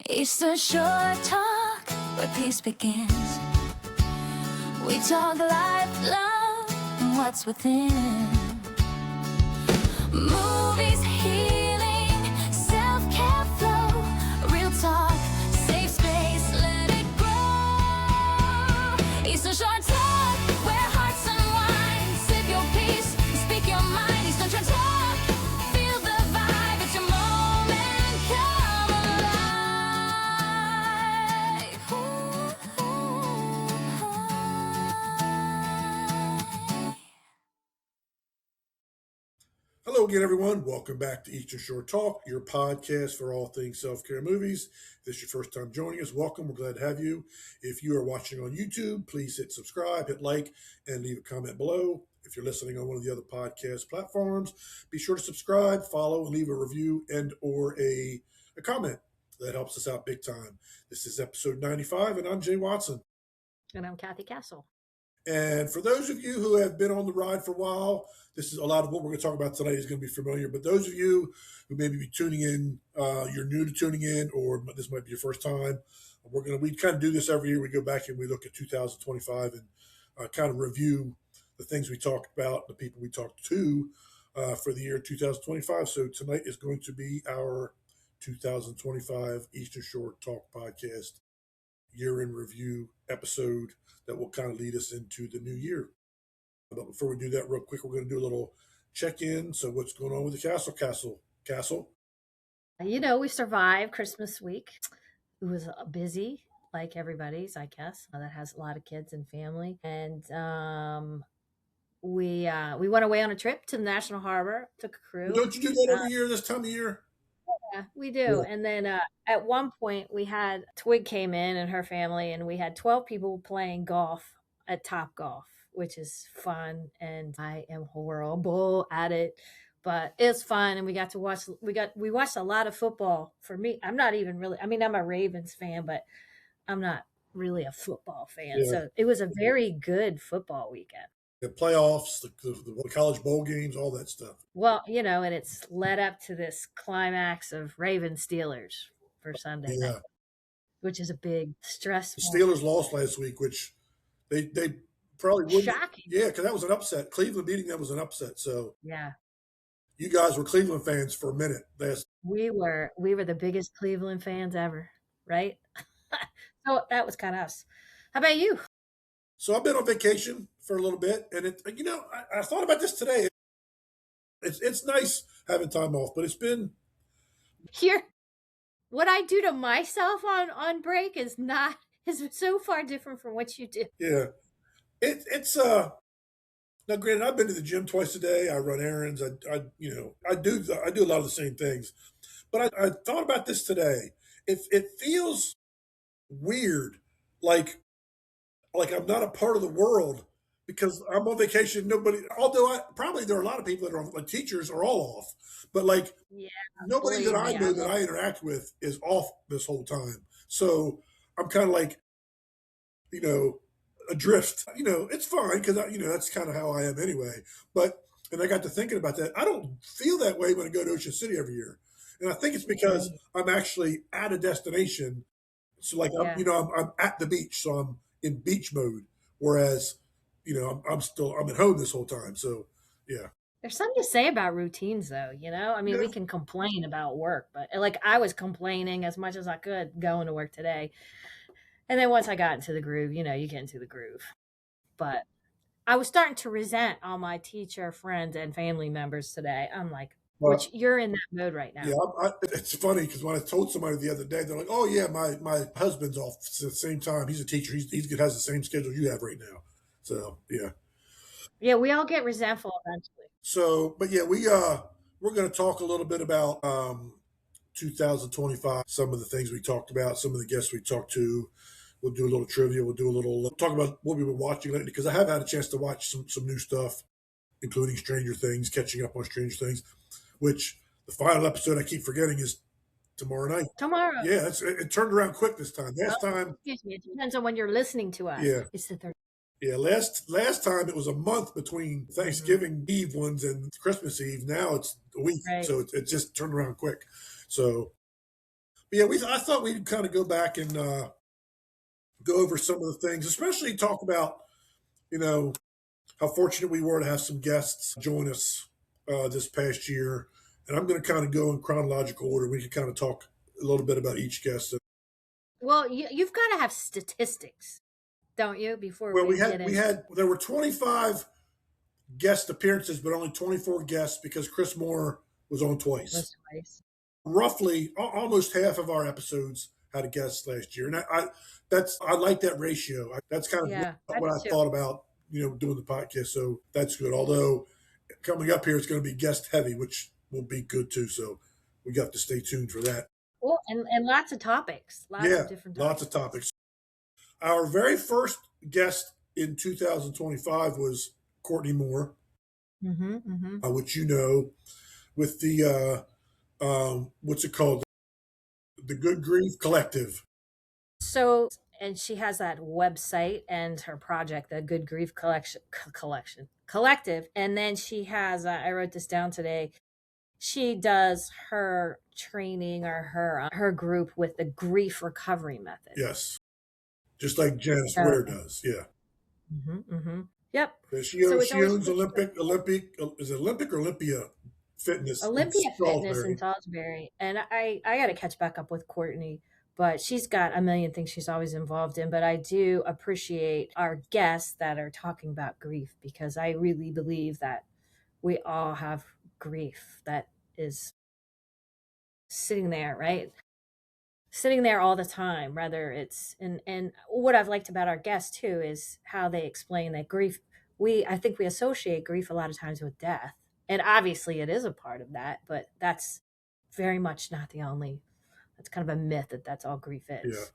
Eastern Shore Talk, where peace begins. We talk life, love, and what's within. Movies, healing, self-care flow. Real talk, safe space, let it grow. Eastern Shore Talk, where hearts unwind. Sip your peace, speak your mind. Eastern Shore Talk, feel the vibe. It's your moment, come alive. Hello again, everyone. Welcome back to Eastern Shore Talk, your podcast for all things self-care movies. If this is your first time joining us, welcome. We're glad to have you. If you are watching on YouTube, please hit subscribe, hit like, and leave a comment below. If you're listening on one of the other podcast platforms, be sure to subscribe, follow, and leave a review and or a comment. That helps us out big time. This is episode 95, and I'm Jay Watson. And I'm Cathy Castle. And for those of you who have been on the ride for a while, this is a lot of what we're going to talk about tonight is going to be familiar. But those of you who maybe be tuning in, you're new to tuning in, or this might be your first time. We kind of do this every year. We go back and we look at 2025 and kind of review the things we talked about, the people we talked to for the year 2025. So tonight is going to be our 2025 Eastern Shore Talk podcast year in review episode that will kind of lead us into the new year. But before we do that, real quick, we're going to do a little check-in. So what's going on with the Castle? You know, we survived Christmas week. It was busy, like everybody's, I guess, that has a lot of kids and family. And we went away on a trip to the National Harbor, took a cruise. Don't you do that every year this time of year? Yeah, we do. Yeah. And then at one point we had Twig came in and her family, and we had 12 people playing golf at Top Golf, which is fun. And I am horrible at it, but it's fun. And we got to watch, we watched a lot of football. For me, I'm not even really, I mean, I'm a Ravens fan, but I'm not really a football fan. Yeah. So it was a very good football weekend. The playoffs, the college bowl games, all that stuff. Well, you know, and it's led up to this climax of Ravens Steelers for Sunday night, which is a big stress. The Steelers lost last week, which they probably wouldn't. Shocking. Yeah, because that was an upset. Cleveland beating them was an upset. So yeah, you guys were Cleveland fans for a minute. We were the biggest Cleveland fans ever, right? So that was kind of us. How about you? So I've been on vacation for a little bit, and I thought about this today. It's nice having time off, but it's been here. What I do to myself on break is so far different from what you do. Yeah, it's now granted, I've been to the gym twice a day. I run errands. I do a lot of the same things, but I thought about this today. It feels weird, like I'm not a part of the world because I'm on vacation. Although there are a lot of people that are on, like teachers are all off, but nobody that I know that I interact with is off this whole time. So I'm kind of like, adrift. It's fine because that's kind of how I am anyway. And I got to thinking about that. I don't feel that way when I go to Ocean City every year, and I think it's because I'm actually at a destination. So I'm at the beach, so I'm in beach mode. Whereas, I'm at home this whole time. So yeah. There's something to say about routines, though. I mean, we can complain about work, but like I was complaining as much as I could going to work today. And then once I got into the groove, you get into the groove. But I was starting to resent all my teacher friends and family members today. I'm like, which you're in that mode right now. Yeah, it's funny because when I told somebody the other day, they're like, "Oh yeah, my husband's off at the same time. He's a teacher. He has the same schedule you have right now." So yeah. Yeah, we all get resentful eventually. So, but yeah, we're going to talk a little bit about 2025. Some of the things we talked about, some of the guests we talked to. We'll do a little trivia. We'll do a little talk about what we've been watching lately because I have had a chance to watch some new stuff, including Stranger Things, catching up on Stranger Things, which the final episode I keep forgetting is tomorrow night. Tomorrow. Yeah, it turned around quick this time. Last time. Excuse me. It depends on when you're listening to us. Yeah. It's the 3rd. Yeah, last time it was a month between Thanksgiving Eve ones and Christmas Eve. Now it's a week, right. So it just turned around quick. So, Yeah, I thought we'd kind of go back and go over some of the things, especially talk about, you know, how fortunate we were to have some guests join us this past year. And I'm going to kind of go in chronological order. We can kind of talk a little bit about each guest. Well, you've got to have statistics, don't you, before Well, we get into there were 25 guest appearances, but only 24 guests because Chris Moore was on twice. this twice. Roughly, almost half of our episodes had a guest last year, and I like that ratio. That's kind of Yeah, what I thought about, doing the podcast. So that's good. Although coming up here, it's going to be guest heavy, which will be good too. So we got to stay tuned for that. Well, and lots of topics, lots of different topics. Lots of topics. Our very first guest in 2025 was Courtney Moore, which with the what's it called, the Good Grief Collective. So, and she has that website and her project, the Good Grief Collective, and then she has. I wrote this down today. She does her training or her group with the grief recovery method. Yes, just like Janice Ware does. Yeah. Yep. She owns Olympic is it Olympic or Olympia Fitness? Olympia Fitness in Salisbury, and I got to catch back up with Courtney. But she's got a million things she's always involved in. But I do appreciate our guests that are talking about grief because I really believe that we all have grief that is sitting there, right? Sitting there all the time, whether it's and what I've liked about our guests too is how they explain that grief I think we associate grief a lot of times with death. And obviously it is a part of that, but that's very much not the only. It's kind of a myth that that's all grief is. Yeah.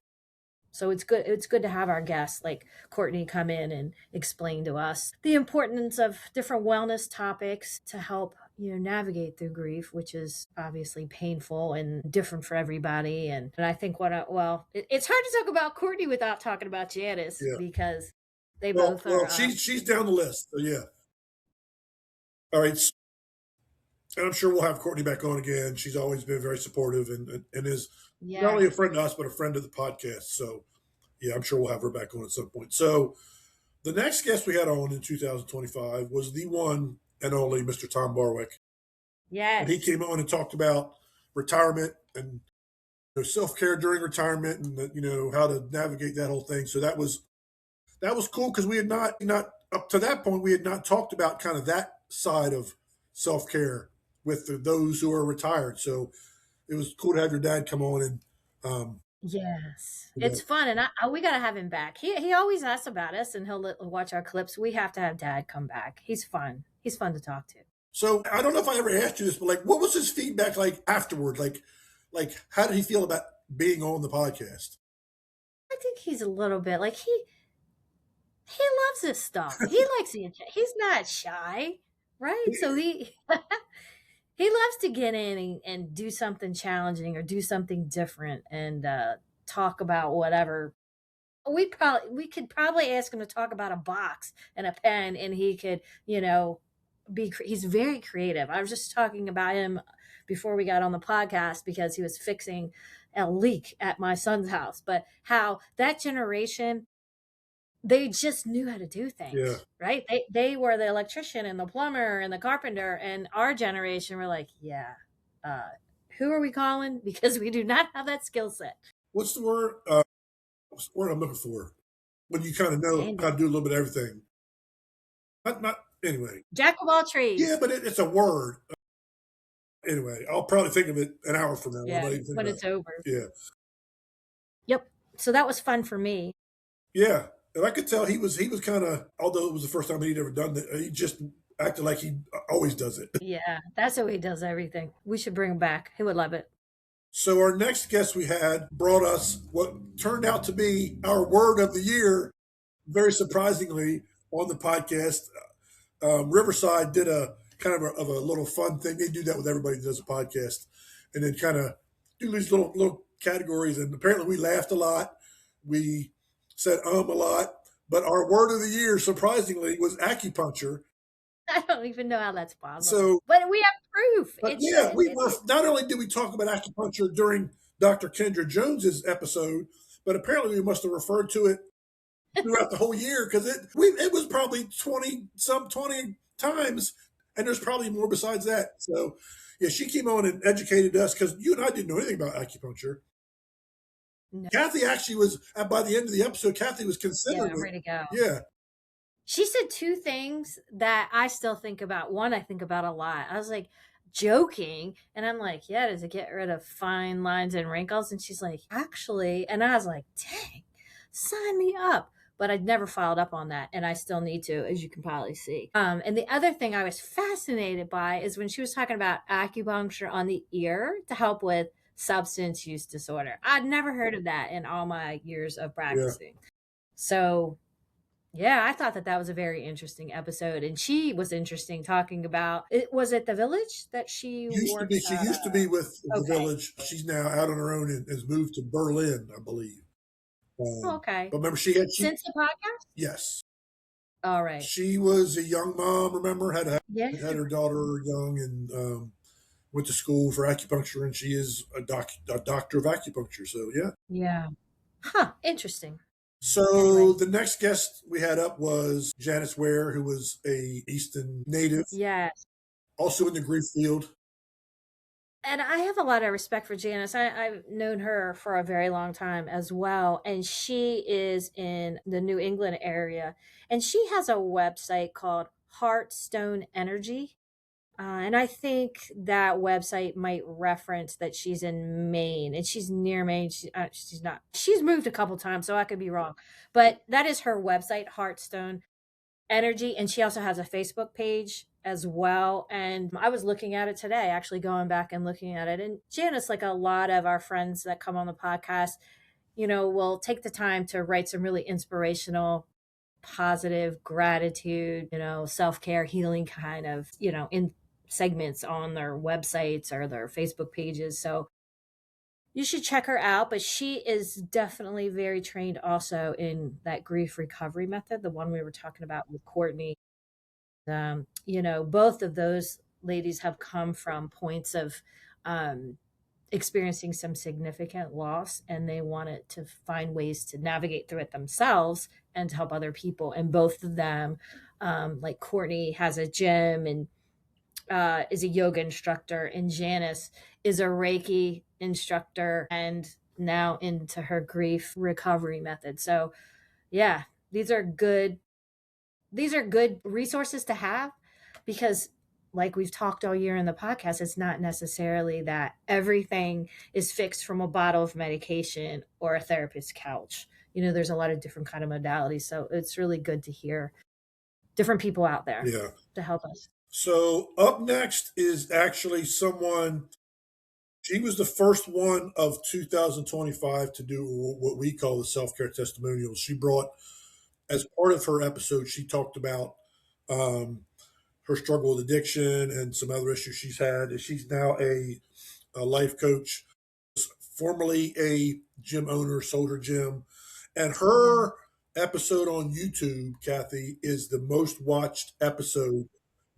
So it's good to have our guests like Courtney come in and explain to us the importance of different wellness topics to help navigate through grief, which is obviously painful and different for everybody. And I think it's hard to talk about Courtney without talking about Janice because they both are. She's down the list. So yeah. All right. And I'm sure we'll have Courtney back on again. She's always been very supportive and is not only a friend to us, but a friend of the podcast. So, yeah, I'm sure we'll have her back on at some point. So, the next guest we had on in 2025 was the one and only Mr. Tom Barwick. Yes. And he came on and talked about retirement and self-care during retirement and, how to navigate that whole thing. So that was cool because we had not up to that point, we had not talked about kind of that side of self-care with those who are retired. So it was cool to have your dad come on and yes, it's fun, and we got to have him back. He always asks about us, and he'll watch our clips. We have to have Dad come back. He's fun. He's fun to talk to. So I don't know if I ever asked you this, but like, what was his feedback like afterward? Like how did he feel about being on the podcast? I think he's a little bit like he loves this stuff. He likes the he's not shy, right? So he loves to get in and do something challenging or do something different and talk about whatever. We could probably ask him to talk about a box and a pen, and he could, he's very creative. I was just talking about him before we got on the podcast because he was fixing a leak at my son's house, but how that generation, they just knew how to do things, right? They were the electrician and the plumber and the carpenter, and our generation were like, who are we calling? Because we do not have that skill set. What's the word? What's the word I'm looking for? When you kind of know how to do a little bit of everything. Not anyway. Jack of all trades. Yeah, but it's a word. Anyway, I'll probably think of it an hour from now. Yeah, when it's over. Yeah. Yep. So that was fun for me. Yeah. And I could tell he was kind of, although it was the first time he'd ever done that, he just acted like he always does it. Yeah, that's how he does everything. We should bring him back. He would love it. So our next guest we had brought us what turned out to be our word of the year, very surprisingly, on the podcast. Riverside did a kind of a little fun thing. They do that with everybody that does a podcast, and then kind of do these little categories. And apparently we laughed a lot. We said a lot, but our word of the year, surprisingly, was acupuncture. I don't even know how that's possible. So, but we have proof. We were not only did we talk about acupuncture during Dr. Kendra Jones's episode, but apparently we must have referred to it throughout the whole year because it was probably 20 times, and there's probably more besides that. So yeah, she came on and educated us because you and I didn't know anything about acupuncture. No. Kathy actually was by the end of the episode. Kathy was Yeah, considering ready to go. Yeah, She said two things that I still think about. One, I think about a lot. I was like, joking. And I'm like, yeah, does it get rid of fine lines and wrinkles? And she's like, actually. And I was like, dang, sign me up. But I'd never followed up on that. And I still need to, as you can probably see. And the other thing I was fascinated by is when she was talking about acupuncture on the ear to help with substance use disorder. I'd never heard of that in all my years of yeah. practicing. So yeah, I thought that that was a very interesting episode, and she was interesting talking about it. Was it the village that she Used to worked? be. She used to be with the Okay, village. She's now out on her own and has moved to Berlin, I believe. okay. But remember, she Since the podcast. yes, All right. she was a young mom. Remember, Yeah. had her daughter young and went to school for acupuncture, and she is a doctor of acupuncture. So yeah. Yeah. Huh. Interesting. So Anyway. the next guest we had up was Janice Ware, who was a Easton native, Yes. also in the grief field. And I have a lot of respect for Janice. I've known her for a very long time as well. And she is in the New England area. And she has a website called Heartstone Energy. And I think that website might reference that she's in Maine and she's near Maine. She's not. She's moved a couple times, so I could be wrong. But that is her website, Heartstone Energy. And she also has a Facebook page as well. And I was looking at it today, actually going back and looking at it. And Janice, like a lot of our friends that come on the podcast, will take the time to write some really inspirational positive gratitude, self care, healing kind of, in segments on their websites or their Facebook pages. So you should check her out. But she is definitely very trained also in that grief recovery method, the one we were talking about with Courtney. Both of those ladies have come from points of experiencing some significant loss and they wanted to find ways to navigate through it themselves and to help other people. And both of them, like Courtney has a gym and is a yoga instructor, and Janice is a Reiki instructor and now into her grief recovery method. So yeah, these are good resources to have because like we've talked all year in the podcast, it's not necessarily that everything is fixed from a bottle of medication or a therapist's couch. There's a lot of different kind of modalities. So it's really good to hear different people out there Yeah. to help us. So up next is actually someone. She was the first one of 2025 to do what we call the self care testimonials. She brought, as part of her episode, she talked about her struggle with addiction and some other issues she's had. And she's now a life coach, formerly a gym owner, sold her gym. And her episode on YouTube, Kathy, is the most watched episode.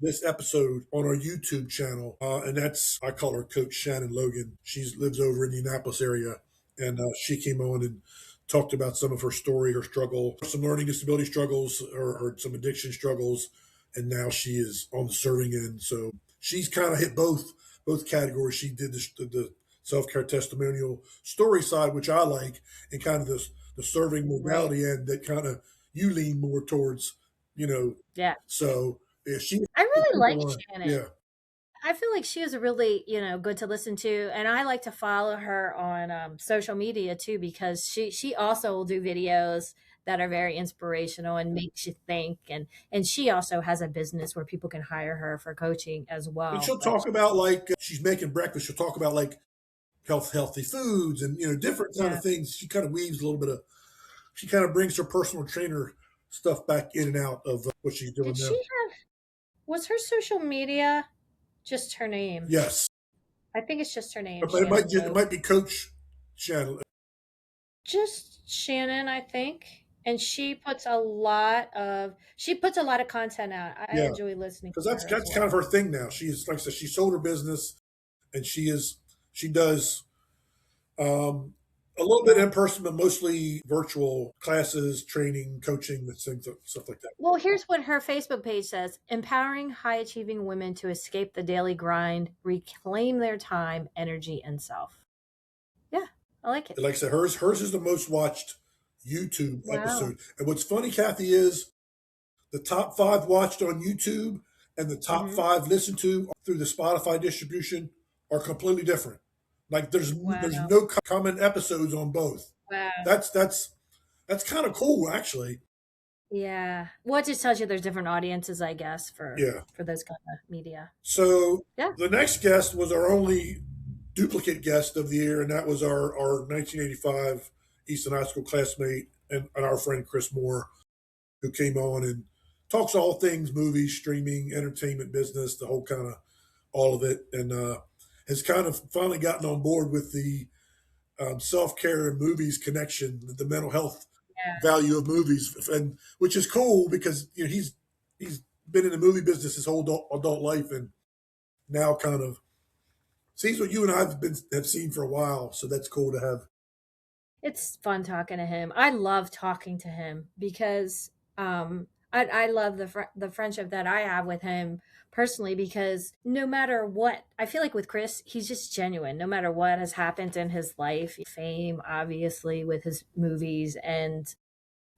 This episode on our YouTube channel, and I call her Coach Shannon Logan. She lives over in the Indianapolis area, and she came on and talked about some of her story, her struggle, some learning disability struggles, or some addiction struggles, and now she is on the serving end. So she's kind of hit both categories. She did the self care testimonial story side, which I like, and kind of the serving Right. modality end that kind of you lean more towards, Yeah. So yeah, she I really like Shannon. yeah. I feel like she is really, good to listen to, and I like to follow her on social media too because she also will do videos that are very inspirational and makes you think, and she also has a business where people can hire her for coaching as And well. she'll But talk about like she's making breakfast. She'll talk about like healthy foods and different kind yeah, of things. She kind of weaves a little bit of. She kind of brings her personal trainer stuff back in and out of what she's doing did she now. have was her social media just her name? Yes, I think it's just her name, but Shannon it Lowe. might be Coach Shannon. Just Shannon, I think. And she puts a lot of content out. I Yeah, enjoy listening because to that's her as that's kind of well. her thing now. She's like I said, she sold her business, and she does Um, a little bit in person, but mostly virtual classes, training, coaching, and things, stuff like that. Well, here's what her Facebook page says: empowering high achieving women to escape the daily grind, reclaim their time, energy, and self. Yeah, I like it. Like I said, hers is the most watched YouTube Wow. episode. And what's funny, Kathy, is the top five watched on YouTube and the top Hmm. five listened to through the Spotify distribution are completely different. Like there's Wow. no common episodes on both. Wow. That's kind of cool, actually. Yeah. Well, it just tells you there's different audiences, I guess, Yeah. for those kind of media. So Yeah. the next guest was our only duplicate guest of the year, and that was our 1985 Easton High School classmate and our friend Chris Moore, who came on and talks all things movies, streaming, entertainment business, the whole kind of all of it, and has kind of finally gotten on board with the self care and movies connection, the mental health Yeah. value of movies, and which is cool because he's been in the movie business his whole adult life, and now kind of sees what you and I have seen for a while. So that's cool to have. It's fun talking to him. I love talking to him because I love the friendship that I have with him personally, because no matter what, I feel like with Chris, he's just genuine. No matter what has happened in his life, fame obviously with his movies and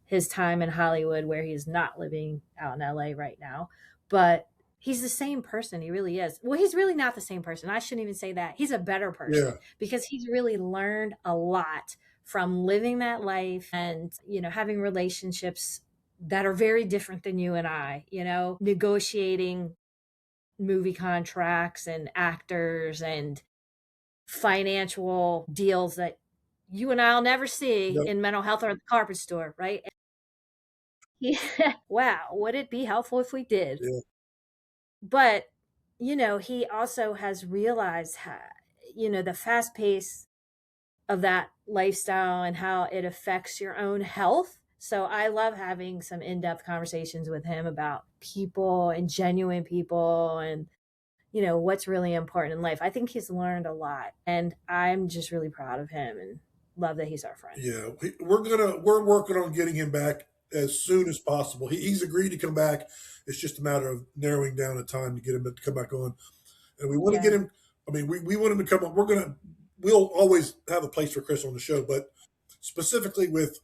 his time in Hollywood, where he's not living out in LA right now, but he's the same person. He really is. Well, he's really not the same person. I shouldn't even say that. He's a better Yeah, person because he's really learned a lot from living that life and, having relationships that are very different than you and I, negotiating movie contracts and actors and financial deals that you and I'll never see yeah, in mental health or at the carpet store, right? Yeah. Wow, would it be helpful if we did? yeah, But, he also has realized how, the fast pace of that lifestyle and how it affects your own health. So I love having some in-depth conversations with him about people and genuine people and, what's really important in life. I think he's learned a lot and I'm just really proud of him and love that he's our friend. yeah. We're working on getting him back as soon as possible. He's agreed to come back. It's just a matter of narrowing down a time to get him to come back on. And we want to get Yeah. him. I mean, we want him to come on. We'll always have a place for Chris on the show, but specifically with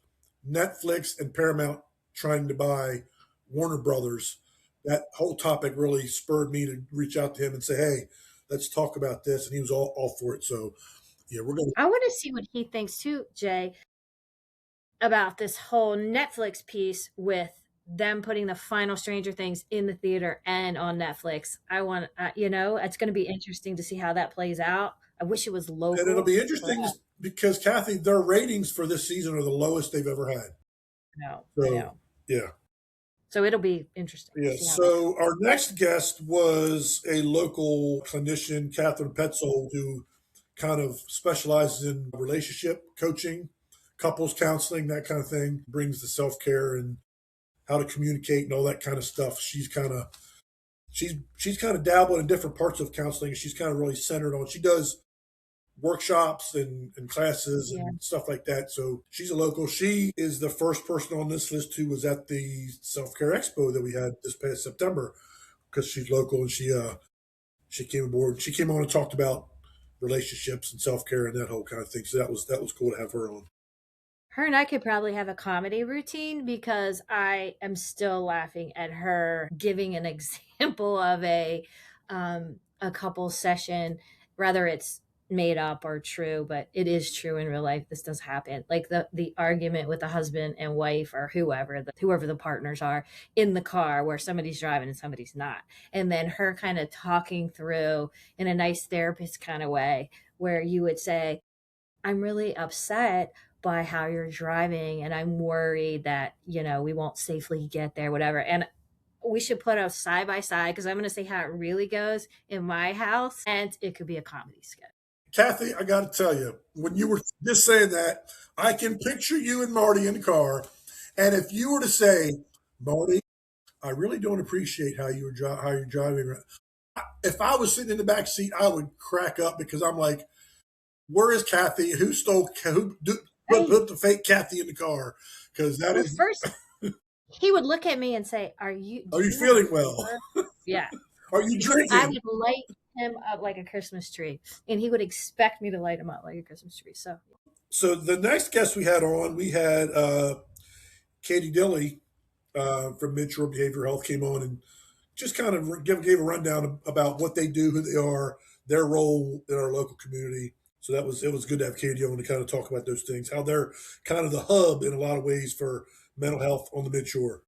Netflix and Paramount trying to buy Warner Brothers, that whole topic really spurred me to reach out to him and say, "Hey, let's talk about this." And he was all for it. So yeah, we're gonna. I want to see what he thinks too, Jay, about this whole Netflix piece with them putting the final Stranger Things in the theater and on Netflix. It's going to be interesting to see how that plays out. I wish it was And it'll local, be but interesting because Kathy, their ratings for this season are the lowest they've ever had. no, I So know. yeah. So it'll be interesting to Yeah. see how that goes. So our next guest was a local clinician, Catherine Petzold, who kind of specializes in relationship coaching, couples counseling, that kind of thing. Brings the self care and how to communicate and all that kind of stuff. She's kind of dabbled in different parts of counseling. She's kind of really centered on. She does workshops and classes Yeah. and stuff like that. So she's a local. She is the first person on this list who was at the Self Care Expo that we had this past September because she's local and she came aboard. She came on and talked about relationships and self care and that whole kind of thing. So that was cool to have her on. Her and I could probably have a comedy routine because I am still laughing at her giving an example of a couple session, whether it's made up or true, but it is true in real life. This does happen. Like the argument with the husband and wife or whoever the partners are in the car where somebody's driving and somebody's not. And then her kind of talking through in a nice therapist kind of way where you would say, I'm really upset by how you're driving and I'm worried that, we won't safely get there, whatever. And we should put a side by side because I'm going to say how it really goes in my house and it could be a comedy sketch. Kathy, I got to tell you, when you were just saying that, I can picture you and Marty in the car. And if you were to say, Marty, I really don't appreciate how you're driving. If I was sitting in the back seat, I would crack up because I'm like, where is Cathy? Who stole? Right. Put the fake Cathy in the car? Because that Well, is. first he would look at me and say, do Are you you have a feeling well? fever?" Yeah. Are you Because I drinking? would light him up like a Christmas tree, and he would expect me to light him up like a Christmas tree. So So the next guest we had on, we had Katie Dilly from Midshore Behavioral Health came on and just kind of gave a rundown about what they do, who they are, their role in our local community. So it was good to have Katie on to kind of talk about those things, how they're kind of the hub in a lot of ways for mental health on the Midshore.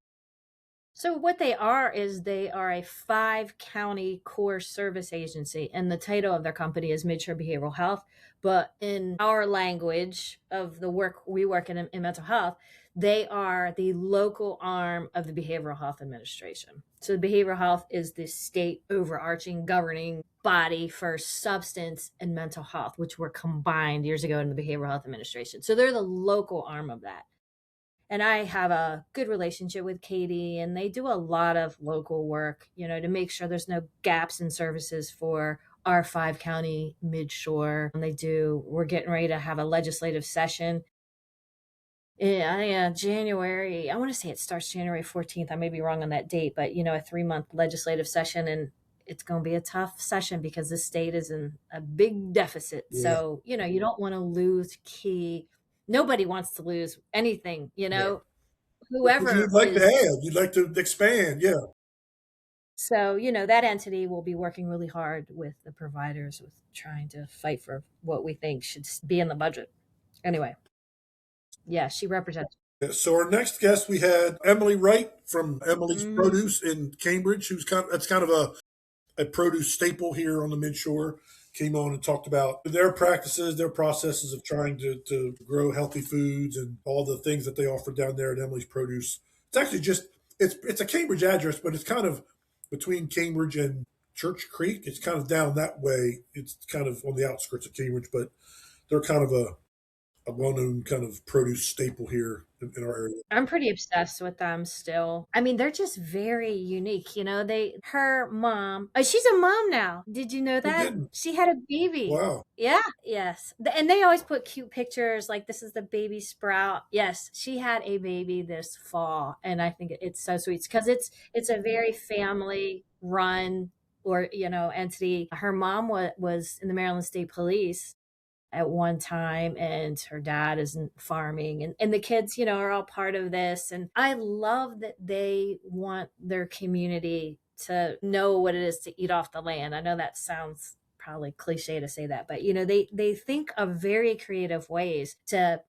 So what they are is they are a 5 county core service agency, and the title of their company is Midshore Behavioral Health. But in our language of the work we work in mental health, they are the local arm of the Behavioral Health Administration. So behavioral health is the state overarching governing body for substance and mental health, which were combined years ago in the Behavioral Health Administration. So they're the local arm of that. And I have a good relationship with Katie, and they do a lot of local work, to make sure there's no gaps in services for our 5 county midshore. And we're getting ready to have a legislative session in January. I want to say it starts January 14th. I may be wrong on that date, but a 3-month legislative session. And it's going to be a tough session because the state is in a big deficit. Yeah, So, you don't want to lose key. Nobody wants to lose anything, yeah. Because whoever you'd like to is. have, you'd like to expand. Yeah, So, that entity will be working really hard with the providers with trying to fight for what we think should be in the budget. Anyway, yeah, she represents. yeah. So our next guest we had Emily Wright from Emily's Mhm. Produce in Cambridge, who's that's kind of a produce staple here on the midshore, came on and talked about their practices, their processes of trying to grow healthy foods and all the things that they offer down there at Emily's Produce. It's actually just it's a Cambridge address, but it's kind of between Cambridge and Church Creek. It's kind of down that way. It's kind of on the outskirts of Cambridge, but they're kind of a well-known kind of produce staple here in our area. I'm pretty obsessed with them still. I mean, they're just very unique. Her mom, she's a mom now. Did you know Who that? didn't? She had a baby. Wow. Yeah, yes. And they always put cute pictures like this is the baby sprout. Yes, she had a baby this fall, and I think it's so sweet because it's a very family run or entity. Her mom was in the Maryland State Police at one time, and her dad isn't farming, and the kids are all part of this. And I love that they want their community to know what it is to eat off the land. I know that sounds probably cliche to say that, but they think of very creative ways to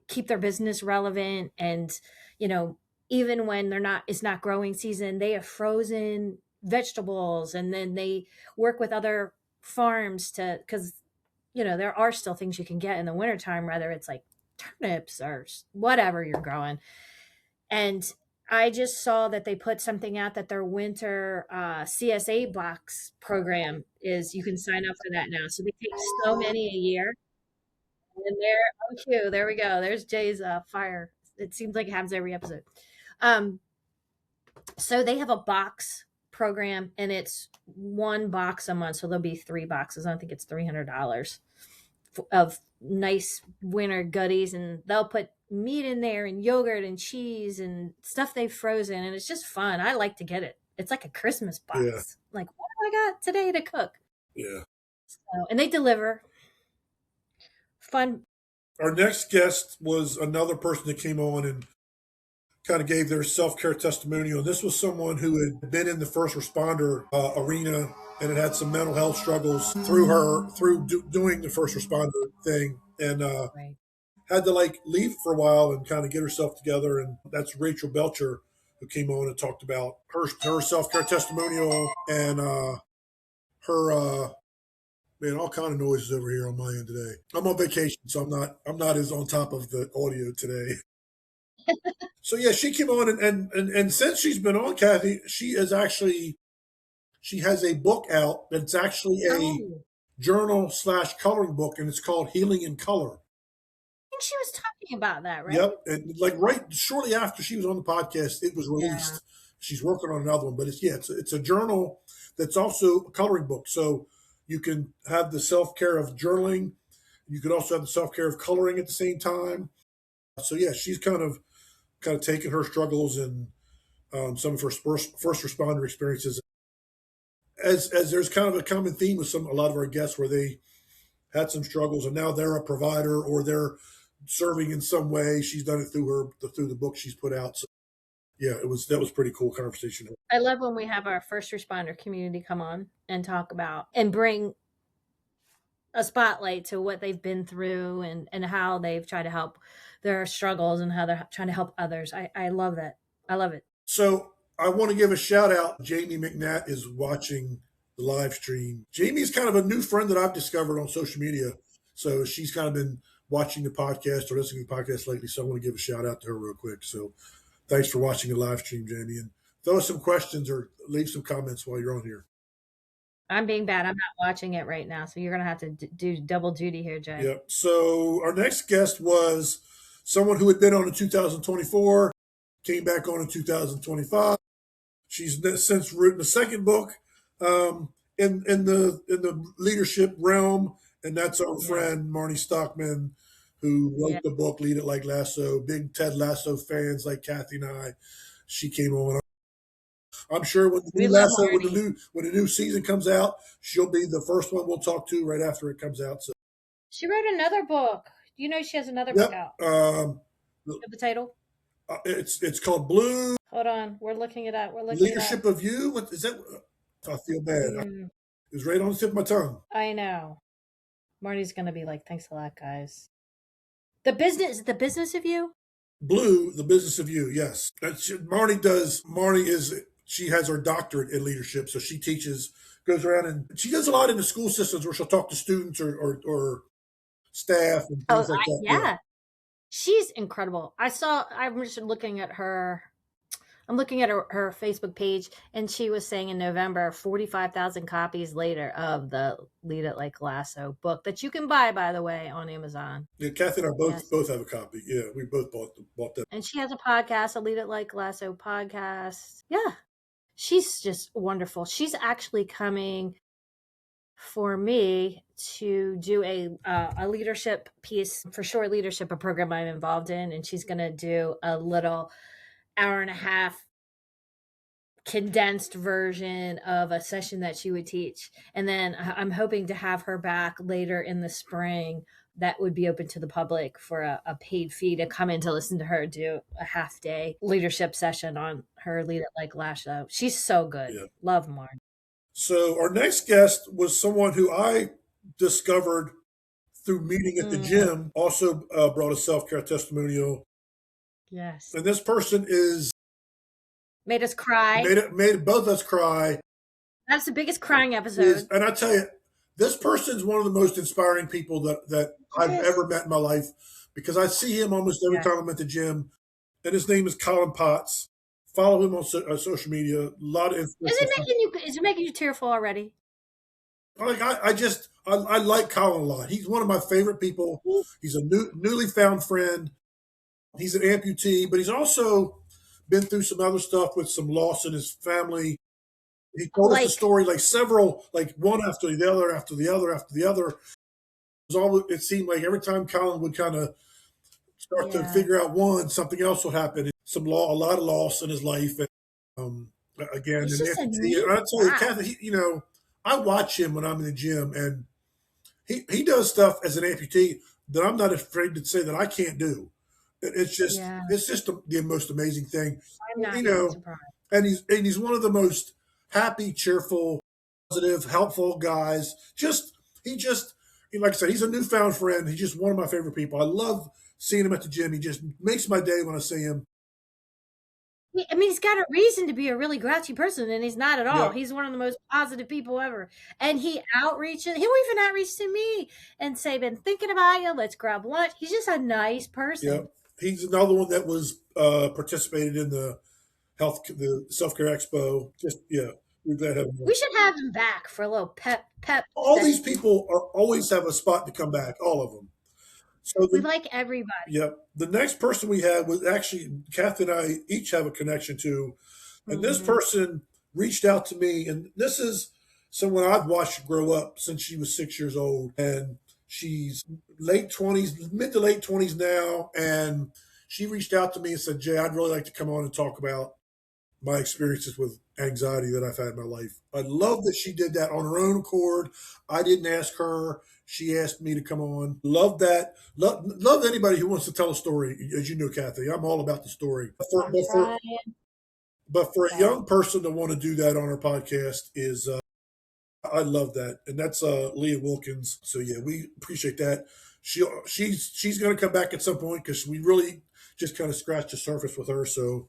keep their business relevant. And you know even when it's not growing season, they have frozen vegetables, and then they work with other farms to because there are still things you can get in the wintertime, whether it's like turnips or whatever you're growing. And I just saw that they put something out that their winter CSA box program is, you can sign up for that now. So they take so many a year. And there, oh, cute. There we go. There's Jay's fire. It seems like it happens every episode. Um, so they have a box program, and it's one box a month. So there'll be 3 boxes. I think it's $300 of nice winter goodies, and they'll put meat in there and yogurt and cheese and stuff they've frozen, and it's just fun. I like to get it. It's like a Christmas Yeah, box. Like, what do I got today to cook? yeah. And they deliver fun. Our next guest was another person that came on and kind of gave their self-care testimonial. This was someone who had been in the first responder arena and had some mental health struggles through doing the first responder thing, and Right. had to like leave for a while and kind of get herself together. And that's Rachel Belcher, who came on and talked about her self-care testimonial and her man, all kind of noises over here on my end today. I'm on vacation, so I'm not as on top of the audio today. So yeah, she came on and since she's been on, Cathy, she has a book out that's actually a Oh, journal/coloring book, and it's called Healing in Color. I think she was talking about that, right? Yep, and like right shortly after she was on the podcast, it was Yeah. released. She's working on another one, but it's a journal that's also a coloring book, so you can have the self care of journaling, You could also have the self care of coloring at the same time. So yeah, she's kind of taken her struggles and some of her first responder experiences. As there's kind of a common theme with a lot of our guests where they had some struggles and now they're a provider or they're serving in some way. She's done it through the book she's put out. So yeah, that was pretty cool conversation. I love when we have our first responder community come on and talk about and bring a spotlight to what they've been through and how they've tried to help their struggles and how they're trying to help others. I love that. I love it. So I want to give a shout out. Jamie McNatt is watching the live stream. Jamie's kind of a new friend that I've discovered on social media. So she's kind of been watching the podcast or listening to the podcast lately. So I want to give a shout out to her real quick. So thanks for watching the live stream, Jamie. And throw us some questions or leave some comments while you're on here. I'm being bad. I'm not watching it right now. So you're going to have to do double duty here, Jay. Yep. So our next guest was someone who had been on in 2024, came back on in 2025. She's since written a second book in the leadership realm, and that's our friend Marnie Stockman, who wrote the book "Lead It Like Lasso." Big Ted Lasso fans like Cathy and I. She came on. I'm sure when the new season comes out, she'll be the first one we'll talk to right after it comes out. So she wrote another book. You know, she has another book out. The title? It's called Blue. Hold on, we're looking it up. We're looking Leadership of You. What is that? I feel bad. It was right on the tip of my tongue. I know. Marty's gonna be like, "Thanks a lot, guys." The business of you. Blue, the business of you. Yes, she has her doctorate in leadership, so she goes around and she does a lot in the school systems where she'll talk to students or staff and things like that. Yeah. She's incredible. I'm just looking at her. I'm looking at her Facebook page, and she was saying in November, 45,000 copies later of the Lead It Like Lasso book that you can buy, by the way, on Amazon. Yeah, Cathy and I both have a copy. Yeah, we both bought them. And she has a podcast, a Lead It Like Lasso podcast. Yeah, she's just wonderful. She's actually coming for me to do a leadership piece for Short Leadership, a program I'm involved in, and she's going to do a little hour and a half condensed version of a session that she would teach. And then I'm hoping to have her back later in the spring that would be open to the public for a paid fee to come in to listen to her do a half day leadership session on her Lead It Like Lasso. She's so good. Yeah. Love Marn. So our next guest was someone who I discovered through meeting at the gym, also brought a self-care testimonial. Yes. And this person made us cry. Made both us cry. That's the biggest crying episode. And I tell you, this person's one of the most inspiring people that I've ever met in my life, because I see him almost every time I'm at the gym. And his name is Colin Potts. Follow him on social media. A lot of influence. Is it making you tearful already? Like I like Colin a lot. He's one of my favorite people. He's a newly found friend. He's an amputee, but he's also been through some other stuff with some loss in his family. He told us the story one after the other, after the other, after the other. It seemed like every time Colin would kind of start to figure out something else would happen. A lot of loss in his life. And again, and I tell you, Cathy, I watch him when I'm in the gym, and he does stuff as an amputee that I'm not afraid to say that I can't do. It's just the most amazing thing. I'm not surprised. And he's one of the most happy, cheerful, positive, helpful guys. Like I said, he's a newfound friend. He's just one of my favorite people. I love seeing him at the gym. He just makes my day when I see him. I mean, he's got a reason to be a really grouchy person, and he's not at all. Yeah. He's one of the most positive people ever. And he outreaches. He'll even outreach to me and say, "Been thinking about you. Let's grab lunch." He's just a nice person. Yeah. He's another one that was participated in the self-care expo. We're glad to have him. We should have him back for a little pep. All these people always have a spot to come back. All of them. So we like everybody. Yep. The next person we had was actually Cathy and I each have a connection to, and this person reached out to me, and this is someone I've watched grow up since she was 6 years old, and She's late 20s, mid to late 20s now, and she reached out to me and said, Jay, I'd really like to come on and talk about my experiences with anxiety that I've had in my life. I love that she did that on her own accord. I didn't ask her. She asked me to come on. Love that. Love anybody who wants to tell a story. As you know, Cathy, I'm all about the story. I'm trying. But for a Trying. young person to want to do that on our podcast is, I love that. And that's Leah Wilkins. So yeah, we appreciate that. She's going to come back at some point because we really just kind of scratched the surface with her. So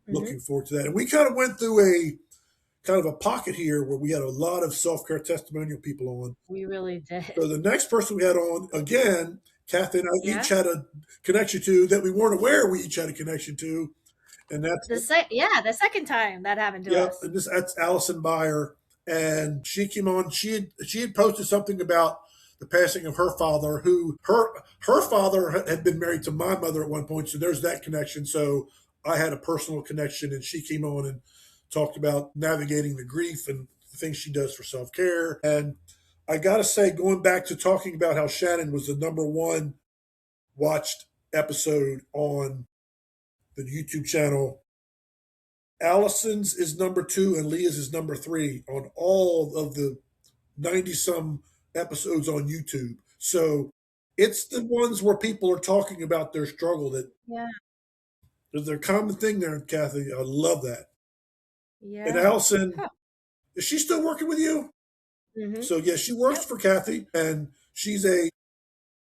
Hmm. looking forward to that. And we kind of went through a kind of a pocket here where we had a lot of self care testimonial people on. We really did. So the next person we had on again, Kathy and I each Yeah. had a connection to that we weren't aware we each had a connection to, and The second time that happened to yeah, us. and that's Allison Byer, and she came on. She had posted something about the passing of her father, who her father had been married to my mother at one point, so there's that connection. So I had a personal connection, and she came on and talked about navigating the grief and the things she does for self care. And I gotta say, going back to talking about how Shannon was the number one watched episode on the YouTube channel, Allison's is number two and Leah's is number three on all of the 90 some episodes on YouTube. So it's the ones where people are talking about their struggle that Yeah. is their common thing there, Kathy. I love that. And Yeah. Allison, Huh. is she still working with you? Hmm. So yeah, she works Yep. for Kathy, and she's a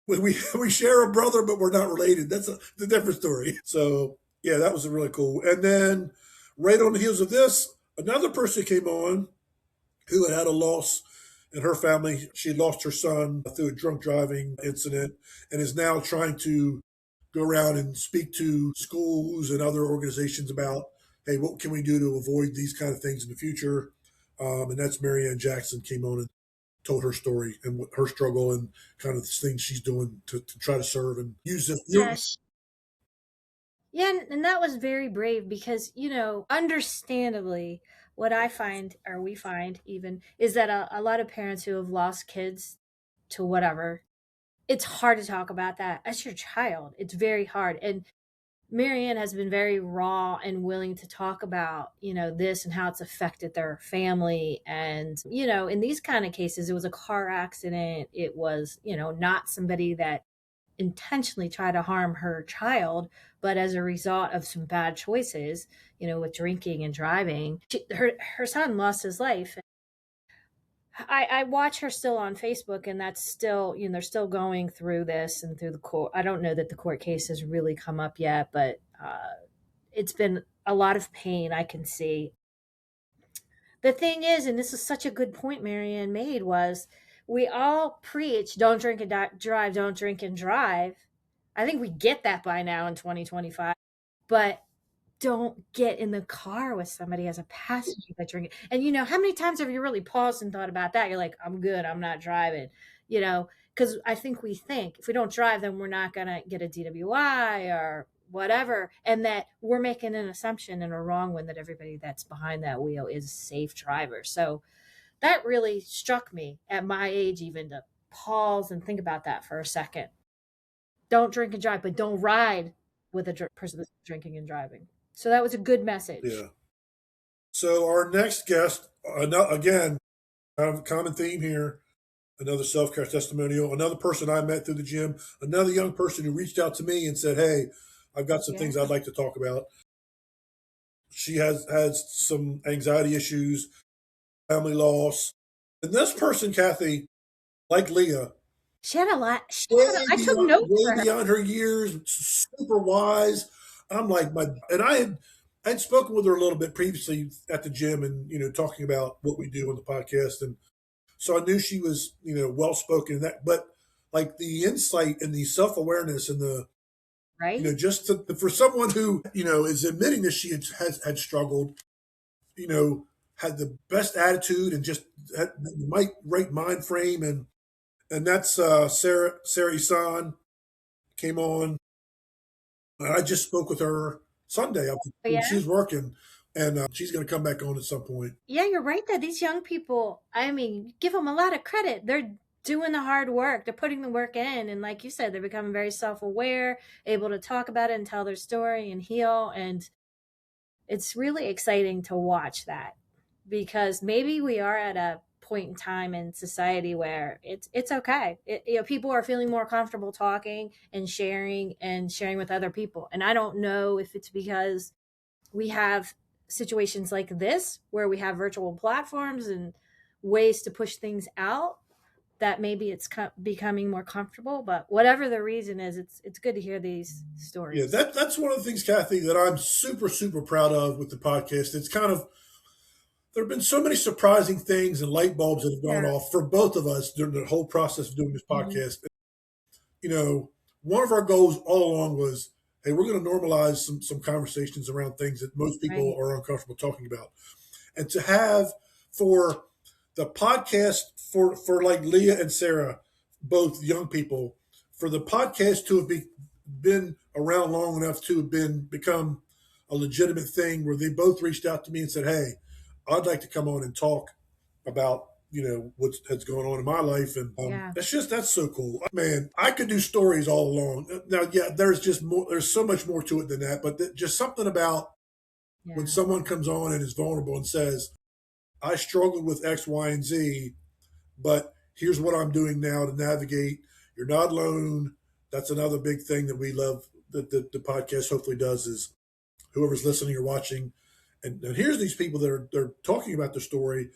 we share a brother, but we're not related. That's a different story. So yeah, that was really cool. And then right on the heels of this, another person came on who had had a loss in her family. She lost her son through a drunk driving incident and is now trying to go around and speak to schools and other organizations about, hey, what can we do to avoid these kind of things in the future? And that's Marianne Jackson came on and told her story and her struggle and kind of the things she's doing to try to serve and use this. Yeah. Yeah, and that was very brave because, understandably, what I find, or we find even, is that a lot of parents who have lost kids to whatever, it's hard to talk about that. That's your child. It's very hard. And Marianne has been very raw and willing to talk about, this and how it's affected their family. And, in these kind of cases, it was a car accident. It was, not somebody that intentionally tried to harm her child, but as a result of some bad choices, with drinking and driving, her son lost his life. I watch her still on Facebook, and that's still, they're still going through this and through the court. I don't know that the court case has really come up yet, but it's been a lot of pain I can see. The thing is, and this is such a good point Marianne made, was we all preach don't drink and drive, don't drink and drive. I think we get that by now in 2025, but don't get in the car with somebody as a passenger that drinking. And how many times have you really paused and thought about that? You're like, I'm good, I'm not driving, because I think we think if we don't drive, then we're not going to get a DWI or whatever. And that we're making an assumption and a wrong one that everybody that's behind that wheel is a safe driver. So that really struck me at my age, even to pause and think about that for a second. Don't drink and drive, but don't ride with a person that's drinking and driving. So that was a good message. Yeah. So our next guest, again, kind of a common theme here. Another self care testimonial. Another person I met through the gym. Another young person who reached out to me and said, "Hey, I've got some Yeah. things I'd like to talk about." She has some anxiety issues, family loss, and this person, Kathy, like Leah, She had a lot. I took notes way for her. beyond her years, super wise. I'm like and I'd spoken with her a little bit previously at the gym, and talking about what we do on the podcast, and so I knew she was well spoken. That, but like the insight and the self awareness and the Right? just for someone who is admitting that she had struggled, had the best attitude and just had the right mind frame, and that's Sarah Isan came on. And I just spoke with her Sunday. But yeah. She's working, and she's going to come back on at some point. Yeah, you're right that these young people, I mean, give them a lot of credit. They're doing the hard work. They're putting the work in. And like you said, they're becoming very self aware, able to talk about it and tell their story and heal. And it's really exciting to watch that because maybe we are at a point in time in society where it's okay. People are feeling more comfortable talking and sharing with other people. And I don't know if it's because we have situations like this where we have virtual platforms and ways to push things out that maybe it's becoming more comfortable, but whatever the reason is, it's good to hear these Yeah, stories. that's one of the things, Kathy, that I'm super super proud of with the podcast. It's kind of there have been so many surprising things and light bulbs that have gone Yeah. off for both of us during the whole process of doing this Mhm. podcast. You know, one of our goals all along was, hey, we're going to normalize some conversations around things that most people Right. are uncomfortable talking about, and to have for the podcast for like Leah and Sarah, both young people, for the podcast to have been around long enough to have become a legitimate thing where they both reached out to me and said, "Hey, I'd like to come on and talk about what's going on in my life," and Yeah. that's so cool, man. I could do stories all along. Now, yeah, there's just more. There's so much more to it than that, but just something about when Yeah. someone comes on and is vulnerable and says, "I struggled with X, Y, and Z, but here's what I'm doing now to navigate." You're not alone. That's another big thing that we love that the podcast hopefully does is whoever's listening or watching, and here's these people that are they're talking about their story.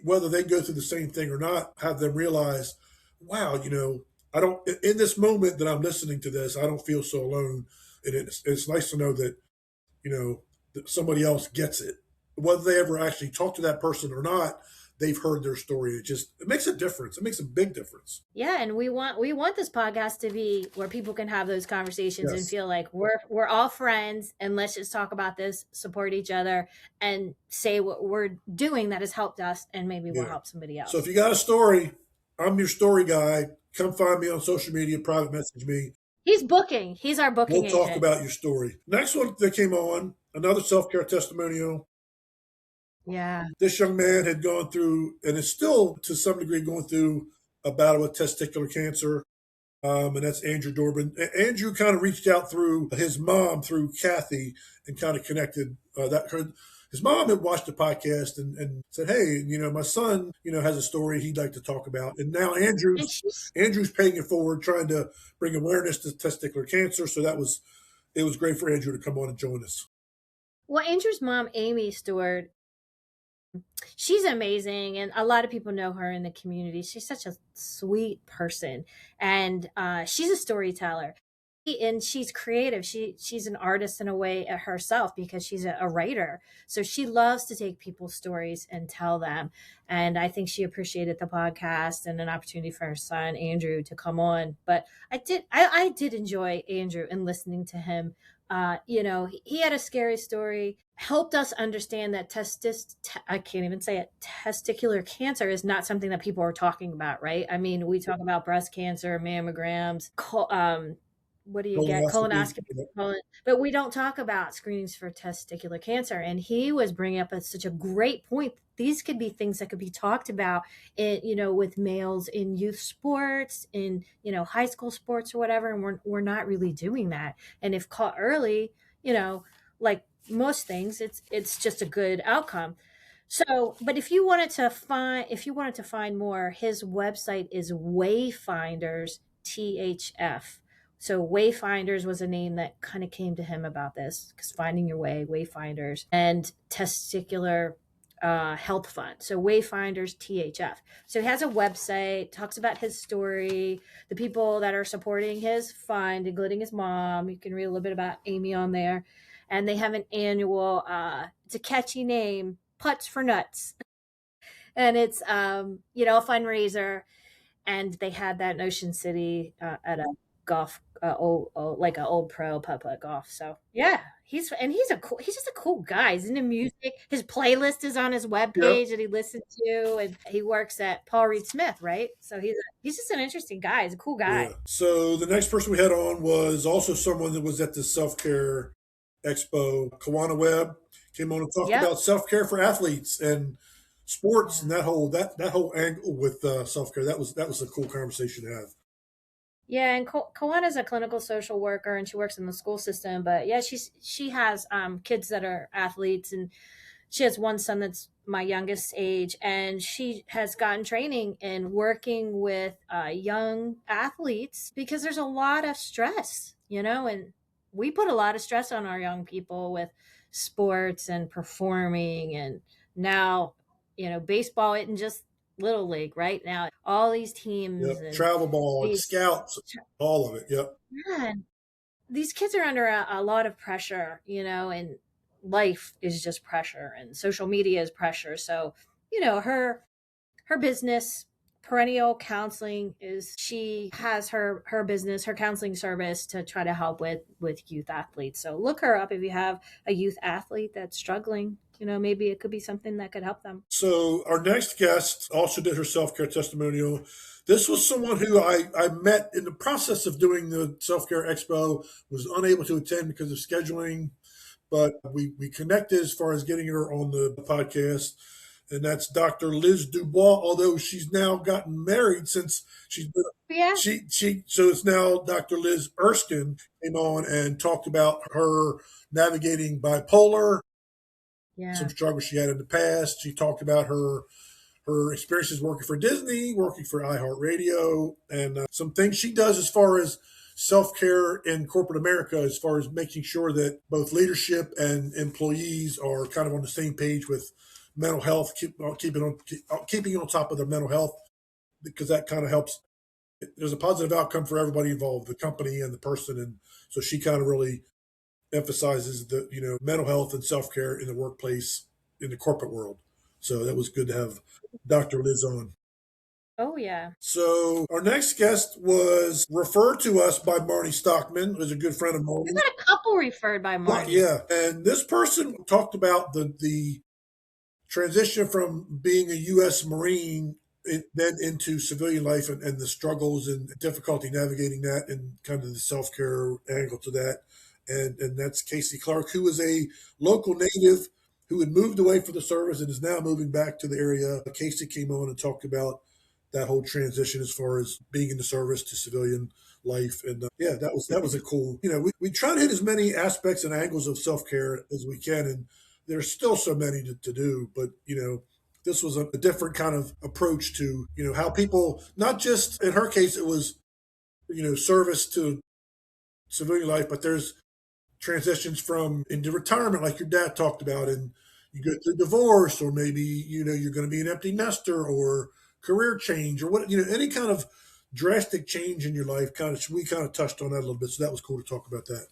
Whether they go through the same thing or not, have them realize, wow, I don't in this moment that I'm listening to this, I don't feel so alone, and it's nice to know that you know that somebody else gets it, whether they ever actually talk to that person or not. They've heard their story. It makes a difference. It makes a big difference. Yeah, and we want this podcast to be where people can have those conversations and Yes. feel like we're all friends and let's just talk about this, support each other, and say what we're doing that has helped us and maybe will Yeah. help somebody So if else. you got a story, I'm your story guy. Come find me on social media, private message me. He's booking. He's our booking We'll talk agent. about your story. Next one that came on, another self care testimonial. Yeah. This young man had gone through, and is still to some degree going through, a battle with testicular cancer. And that's Andrew Dorbin. Andrew kind of reached out through his mom, through Cathy, and kind of connected his mom had watched the podcast and said, "Hey, my son, has a story he'd like to talk about." And now And Andrew's she's Andrew's paying it forward, trying to bring awareness to testicular cancer. So it was great for Andrew to come on and join us. well, Andrew's mom, Amy Stewart, she's amazing, and a lot of people know her in the community. She's such a sweet person, and she's a storyteller. And she's creative. She's an artist in a way herself because she's a writer. So she loves to take people's stories and tell them. And I think she appreciated the podcast and an opportunity for her son Andrew to come on. But I did enjoy Andrew and listening to him. He had a scary story. Helped us understand that I can't even say it. Testicular cancer is not something that people are talking about, right? I mean, we talk about breast cancer, mammograms, what do you get? Colonoscopy. Colonoscopy, but we don't talk about screenings for testicular cancer. And he was bringing up such a great point. These could be things that could be talked about, with males in youth sports, in high school sports or whatever. And we're not really doing that. And if caught early, like most things, it's just a good outcome. So, but if you wanted to find more, his website is Wayfinders THF. So Wayfinders was a name that kind of came to him about this because finding your way, Wayfinders, and testicular health fund. So Wayfinders THF. So he has a website, talks about his story, the people that are supporting his fund, including his mom. You can read a little bit about Amy on there, and they have an annual. It's a catchy name, Putts for Nuts, and it's a fundraiser, and they had that in Ocean City at a golf, like an old pro putt putt golf. So yeah, he's just a cool guy. He's into music. His playlist is on his Yeah. webpage that he listens to, and he works at Paul Reed Smith, right? So he's just an interesting guy. He's a cool Yeah. guy. So the next person we had on was also someone that was at the self care expo. Kawana Webb came on and talked Yep. about self care for athletes and sports and Yeah. that whole angle with self care. That was a cool conversation to have. Yeah, and Kawana's a clinical social worker, and she works in the school system. But yeah, she has kids that are athletes, and she has one son that's my youngest age, and she has gotten training in working with young athletes because there's a lot of stress, and we put a lot of stress on our young people with sports and performing, and now baseball isn't just little league right now, all these teams Yep, and travel ball, these scouts, all of it. Yep. man, these kids are under a lot of pressure, and life is just pressure and social media is pressure. So, her business, perennial counseling, is she has her business, her counseling service to try to help with youth athletes. So look her up if you have a youth athlete that's struggling. Maybe it could be something that could help them. So our next guest also did her self care testimonial. This was someone who I met in the process of doing the self care expo, was unable to attend because of scheduling, but we connected as far as getting her on the podcast. And that's Dr. Liz Dubois, although she's now gotten married since she's been Yeah. she so it's now Dr. Liz Erskine came on and talked about her navigating bipolar, some Yeah. struggles she had in the past. She talked about her experiences working for Disney, working for iHeartRadio, and some things she does as far as self care in corporate America, as far as making sure that both leadership and employees are kind of on the same page with mental health, keeping on top of their mental health, because that kind of helps. There's a positive outcome for everybody involved, the company and the person, and so she kind of really emphasizes the mental health and self care in the workplace, in the corporate world. So that was good to have Dr. Liz on. Oh yeah. So our next guest was referred to us by Marty Stockman, who's a good friend of We've mine. got a couple referred by Marty. Yeah, and this person talked about the transition from being a U.S. Marine then into civilian life, and the struggles and difficulty navigating that, and kind of the self care angle to that. And that's Casey Clark, who is a local native who had moved away from the service and is now moving back to the area. Casey came on and talked about that whole transition as far as being in the service to civilian life. And yeah, that was a cool. We try to hit as many aspects and angles of self care as we can, and there's still so many to do. But this was a different kind of approach to how people, not just in her case, it was service to civilian life, but there's transitions from into retirement, like your dad talked about, and you go through divorce, or maybe you're going to be an empty nester, or career change, or what any kind of drastic change in your life. We kind of touched on that a little bit, so that was cool to talk about that.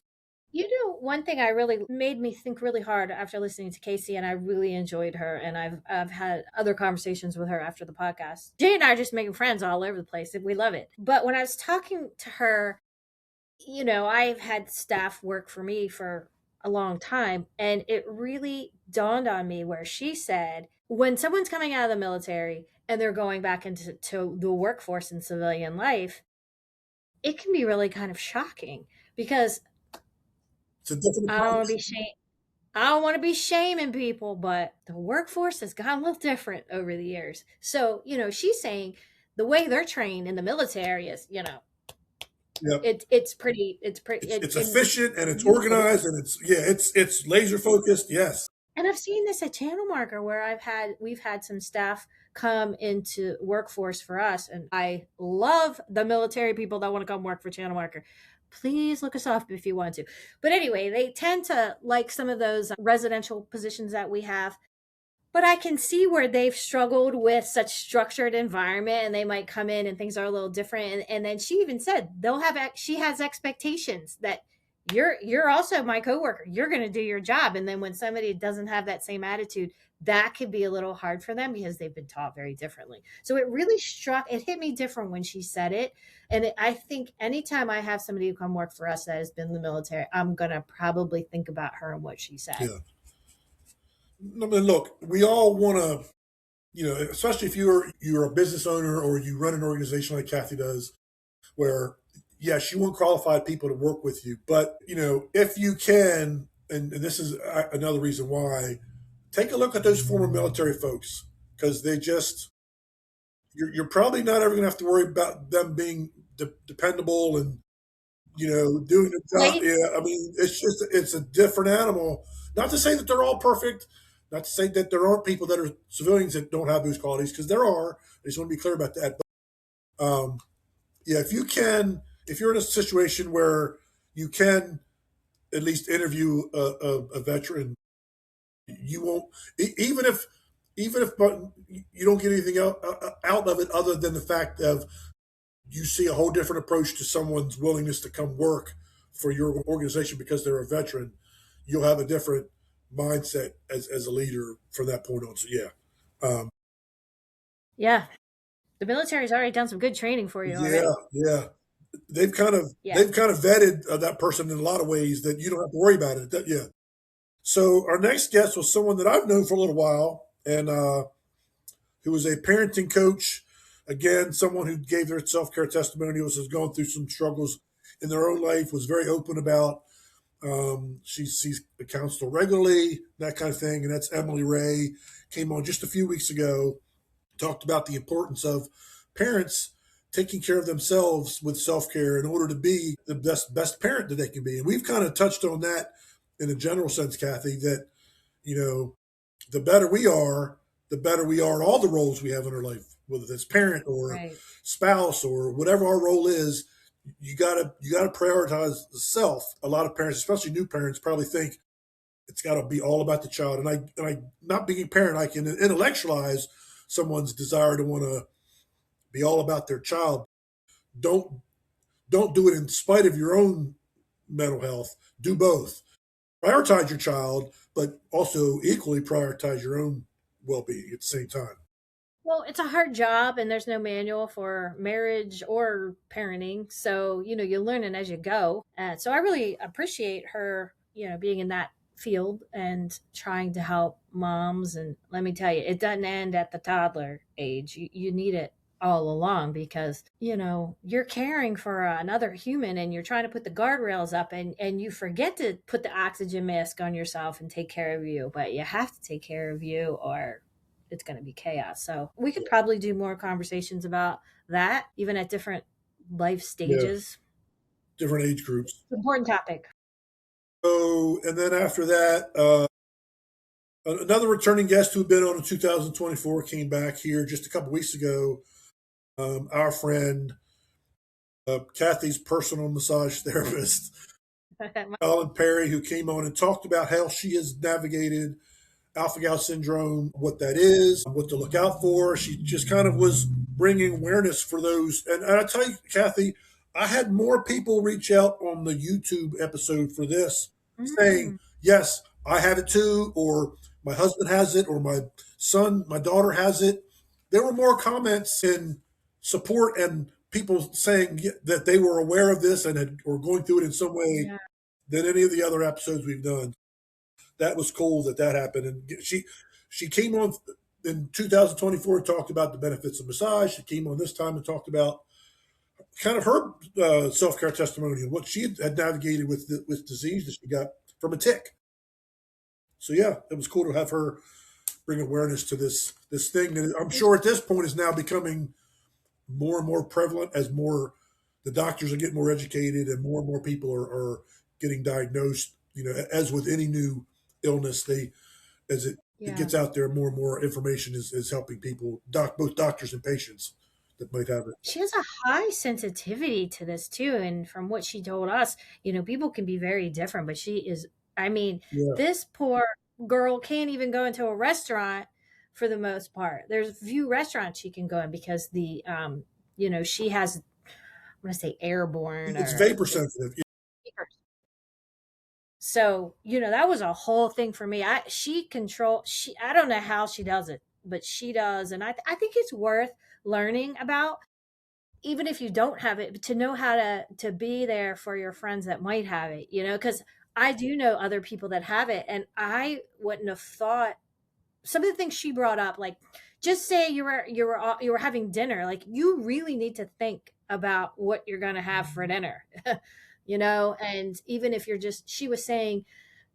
One thing I really made me think really hard after listening to Casey, and I really enjoyed her, and I've had other conversations with her after the podcast. Jay and I are just making friends all over the place, and we love it. But when I was talking to her, I've had staff work for me for a long time, and it really dawned on me where she said when someone's coming out of the military and they're going back into the workforce in civilian life, it can be really kind of shocking because It's a different I don't want to approach. be shame. I don't want to be shaming people, but the workforce has gotten a little different over the years. So, she's saying the way they're trained in the military is, Yep. it's pretty, It's and efficient, and it's you get it. organized, and it's laser focused. Yes. And I've seen this at Channel Marker where we've had some staff come into workforce for us, and I love the military people that want to come work for Channel Marker. Please look us up if you want to. But anyway, they tend to like some of those residential positions that we have. But I can see where they've struggled with such structured environment, and they might come in and things are a little different. And then she even said she has expectations that you're also my coworker. You're going to do your job. And then when somebody doesn't have that same attitude, that could be a little hard for them because they've been taught very differently. So it hit me different when she said it. And I think anytime I have somebody who come work for us that has been in the military, I'm going to probably think about her and what she said. Yeah. I mean, look, we all want to, especially if you're a business owner or you run an organization like Cathy does, where yes, you want qualified people to work with you, but if you can, and this is another reason why, take a look at those former military folks. because they just you're probably not ever going to have to worry about them being dependable and doing the job. Late. Yeah, I mean, it's a different animal. Not to say that they're all perfect. Not to say that there aren't people that are civilians that don't have those qualities, because there are. I just want to be clear about that. But, yeah, if you're in a situation where you can at least interview a veteran, you won't even if but you don't get anything out of it other than the fact of you see a whole different approach to someone's willingness to come work for your organization because they're a veteran. You'll have a different mindset as a leader from that point on. So yeah, Yeah. The military's already done some good training for you yeah, already. yeah. They've kind of vetted that person in a lot of ways that you don't have to worry about it. Yeah. So our next guest was someone that I've known for a little while, and who was a parenting coach. Again, someone who gave their self care testimonials, has gone through some struggles in their own life, was very open about. She sees a counselor regularly, that kind of thing. And that's Emily Ray. Came on just a few weeks ago, talked about the importance of parents taking care of themselves with self care in order to be the best parent that they can be. And we've kind of touched on that in a general sense, Kathy, that you know the better we are, the better we are in all the roles we have in our life, whether it's parent or Right. spouse or whatever our role is. You gotta prioritize the self. A lot of parents, especially new parents, probably think it's got to be all about the child. And I, not being a parent, I can intellectualize someone's desire to want to be all about their child. Don't don't do it in spite of your own mental health. Do both. Prioritize your child, but also equally prioritize your own well-being at the same time. Well, it's a hard job and there's no manual for marriage or parenting. So, you're learning as you go. So I really appreciate her, being in that field and trying to help moms. And let me tell you, it doesn't end at the toddler age. You need it all along because, you're caring for another human and you're trying to put the guardrails up and you forget to put the oxygen mask on yourself and take care of you. But you have to take care of you or it's going to be chaos. So we could probably do more conversations about that, even at different life Yeah, stages. different age groups. Important topic. So, and then after that, another returning guest who'd been on in 2024 came back here just a couple weeks ago. Our friend, Cathy's personal massage therapist, Ellen Perry, who came on and talked about how she has navigated alpha gal syndrome, what that is, what to look out for. She just kind of was bringing awareness for those. And I tell you, Cathy, I had more people reach out on the YouTube episode for this saying, Mm, yes, I have it too, or my husband has it, or my daughter has it. There were more comments in support and people saying that they were aware of this and were going through it in some way yeah. than any of the other episodes we've done. That was cool that happened. And she came on in 2024 and talked about the benefits of massage. She came on this time and talked about kind of her self care testimony and what she had navigated with disease that she got from a tick. So yeah, it was cool to have her bring awareness to this thing that I'm sure at this point is now becoming more and more prevalent as more the doctors are getting more educated and more people are getting diagnosed. As with any new illness, as it Yeah. gets out there, more and more information is helping people, both doctors and patients that might have it. She has a high sensitivity to this too. And from what she told us, people can be very different, but she is, I mean, Yeah, this poor girl can't even go into a restaurant for the most part. There's few restaurants she can go in because she has, I'm going to say airborne it's or vapor sensitive. so, that was a whole thing for me. I don't know how she does it, but she does. And I think it's worth learning about, even if you don't have it, to know how to be there for your friends that might have it, because I do know other people that have it. And I wouldn't have thought some of the things she brought up, like just say you were having dinner, like you really need to think about what you're going to have for dinner. And even if you're just she was saying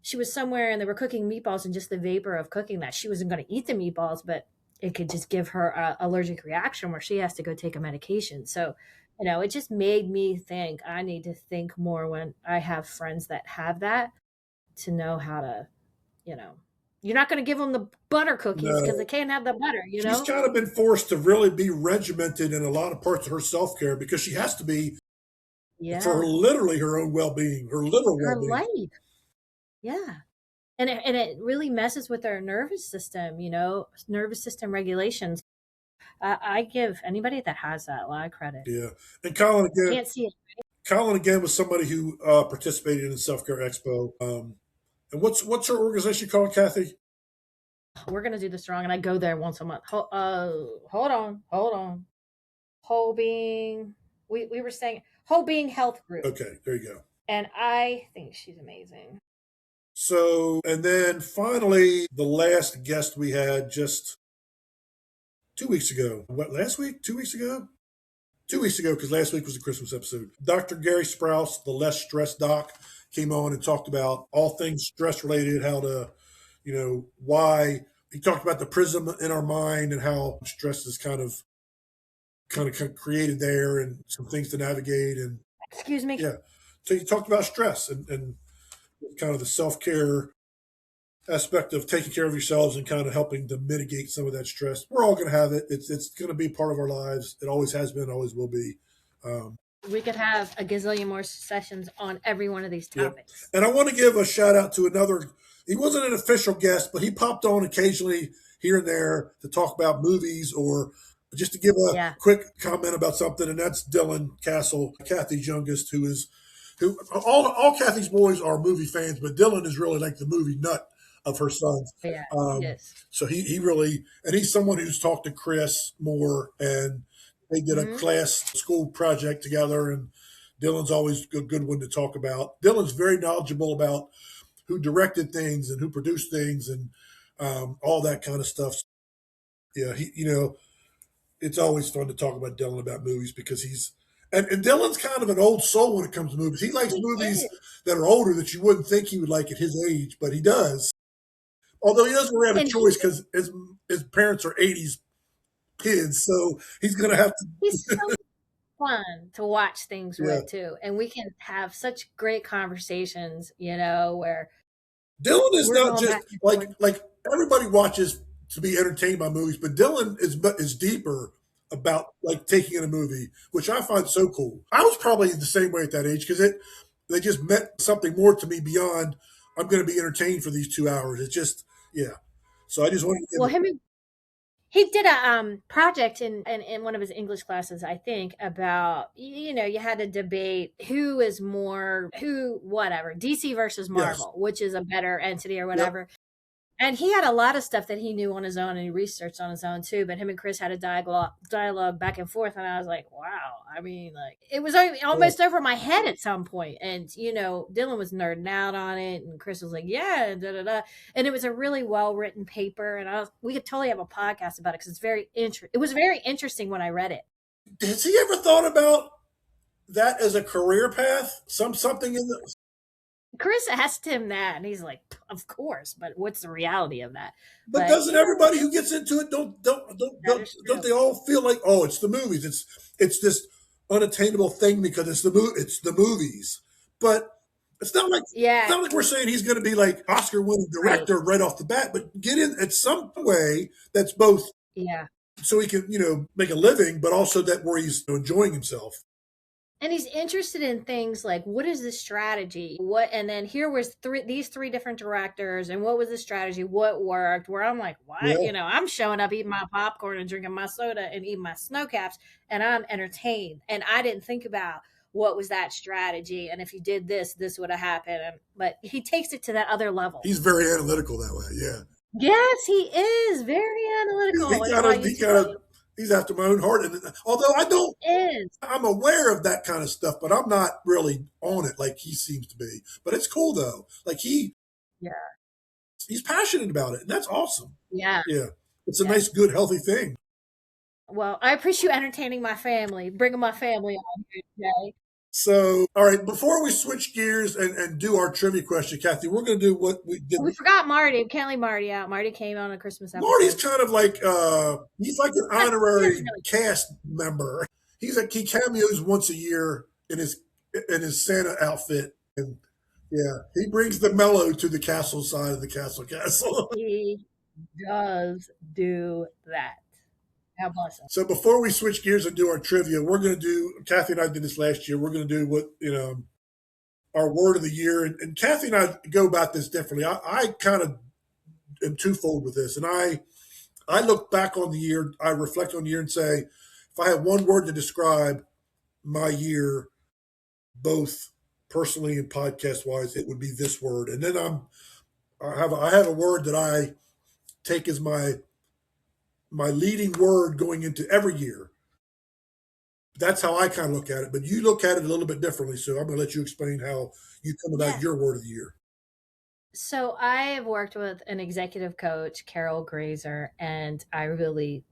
she was somewhere and they were cooking meatballs and just the vapor of cooking that she wasn't going to eat the meatballs, but it could just give her a allergic reaction where she has to go take a medication. So, it just made me think I need to think more when I have friends that have that, to know how to, you know, you're not going to give them the butter cookies because they No, can't have the butter, she's kind of been forced to really be regimented in a lot of parts of her self care because she has to be for Yeah. literally her own well being, her literal well Her being. life. Yeah. And it really messes with our nervous system, nervous system regulations. I give anybody that has that a lot of credit. Yeah, and Can't see it. Colin again was somebody who participated in Self Care Expo. And what's her organization called, Kathy? We're gonna do this wrong, and I go there once a month. Hold on. Whole being, we were saying whole being health group, Okay, there you go. and I think she's amazing. So, and then finally, the last guest we had just 2 weeks ago. What, last week? 2 weeks ago? 2 weeks ago, because last week was the Christmas episode. Dr. Gary Sprouse, the Less Stress Doc, came on and talked about all things stress related, how to, why. He talked about the prism in our mind and how stress is kind of created there and some things to navigate. And Excuse me. yeah, so he talked about stress and kind of the self care aspect of taking care of yourselves and kind of helping to mitigate some of that stress. We're all going to have it. It's going to be part of our lives. It always has been, always will be. Um, We could have a gazillion more sessions on every one of these yep. topics. And I want to give a shout out to another. He wasn't an official guest, but he popped on occasionally here and there to talk about movies or just to give a Yeah. quick comment about something. And that's Dylan Castle, Kathy's youngest, who all Kathy's boys are movie fans, but Dylan is really like the movie nut of her sons. Yeah. Um, Yes. so he really, and he's someone who's talked to Chris more, and they did a Hmm. class school project together. And Dylan's always a good one to talk about. Dylan's very knowledgeable about who directed things and who produced things and all that kind of stuff. Yeah, it's always fun to talk about Dylan about movies because and Dylan's kind of an old soul when it comes to movies. He likes He movies is. that are older that you wouldn't think he would like at his age, but he does. Although he doesn't really have a And choice because his parents are '80s kids, so he's going to have to. he's so fun to watch things Yeah, with too. And we can have such great conversations, where Dylan is we're not going just back and like forth. everybody watches to be entertained by movies, but Dylan is deeper about like taking in a movie, which I find so cool. I was probably the same way at that age because they just meant something more to me beyond I'm going to be entertained for these 2 hours. It's just yeah. So I just wanted to Well, give it. he did a project in one of his English classes, I think, about, you had to debate who whatever, DC versus Yes. Marvel, which is a better entity or Yep. whatever. And he had a lot of stuff that he knew on his own and he researched on his own too. But him and Chris had a dialogue back and forth, and I was like, wow. I mean, like it was Yeah. almost over my head at some point. And Dylan was nerding out on it, and Chris was like, yeah, da da da. And it was a really well written paper, and we could totally have a podcast about it because it was very interesting when I read it. Has he ever thought about that as a career path? Something in the. Chris asked him that, and he's like, of course, but what's the reality of that? But But doesn't everybody who gets into it that is don't true. they all feel like it's the movies? It's this unattainable thing because it's the movies. But it's not like Yeah, we're saying he's going to be like Oscar winning right. director right off the bat. But get in at some way that's both Yeah. so he can make a living, but also that where he's enjoying himself. And he's interested in things like, what is the strategy, what, and then here was these three different directors, and what was the strategy, what worked, where I'm like, what, Yeah, I'm showing up eating my popcorn and drinking my soda and eating my snow caps, and I'm entertained, and I didn't think about what was that strategy, and if you did this would have happened. But he takes it to that other level. he's very analytical that way. Yeah. Yes, he is very He analytical, and kind how of you he tell kind of he's after my own heart. And although is. I'm aware of that kind of stuff, but I'm not really on it like he seems to be. But it's cool though. Like Yeah. he's passionate about it, and that's awesome. Yeah. Yeah, it's a Yeah. nice, good, healthy thing. Well, I appreciate you entertaining my family, bringing my family on here today. So, all right, before we switch gears and do our trivia question, Kathy, we're going to do what we did. We forgot Marty. We can't leave Marty out. Marty came on a Christmas Marty's episode. kind of like he's like an He doesn't honorary really. cast member. He's like he cameos once a year in his Santa outfit, and yeah, he brings the mellow to the castle side of the castle. He does do that. God bless him. So before we switch gears and do our trivia, we're going to do. Kathy and I did this last year. We're going to do what our word of the year, and Kathy and I go about this differently. I kind of am twofold with this, and I look back on the year, I reflect on the year, and say, if I had one word to describe my year, both personally and podcast wise, it would be this word. And then I have a word that I take as my leading word going into every year. That's how I kind of look at it. But you look at it a little bit differently. So I'm going to let you explain how you come about Yeah. your word of the year. So I have worked with an executive coach, Carol Grazer, and I really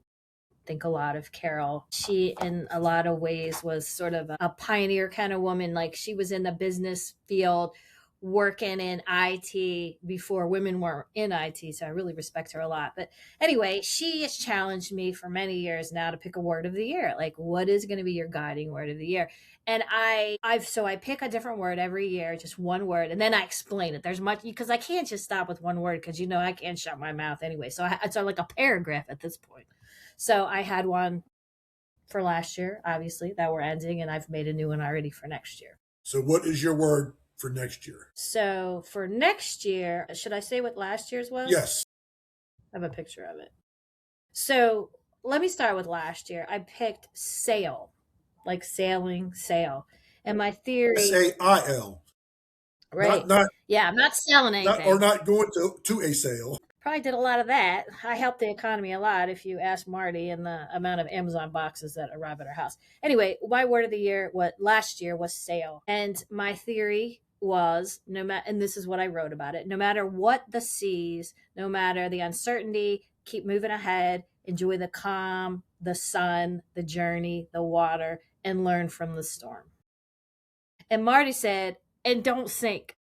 think a lot of Carol. She, in a lot of ways, was sort of a pioneer kind of woman. Like she was in the business field working in IT before women were in IT. So I really respect her a lot. But anyway, she has challenged me for many years now to pick a word of the year. Like, what is going to be your guiding word of the year? And I pick a different word every year, just one word, and then I explain it. There's much because I can't just stop with one word because I can't shut my mouth anyway. So it's like a paragraph at this point. So I had one for last year, obviously, that we're ending, and I've made a new one already for next year. So what is your word for next year? So for next year, should I say what last year's was? Yes. I have a picture of it. So let me start with last year. I picked sail, like sailing, sail. And my theory. SAIL. Right. Not yeah, I'm not selling anything. or not going to a sale. Probably did a lot of that. I helped the economy a lot if you ask Marty and the amount of Amazon boxes that arrive at our house. Anyway, my word of the year, what last year was sail. And my theory was and this is what I wrote about it, no matter what the seas, no matter the uncertainty, keep moving ahead, enjoy the calm, the sun, the journey, the water, and learn from the storm. And Marty said, and don't sink.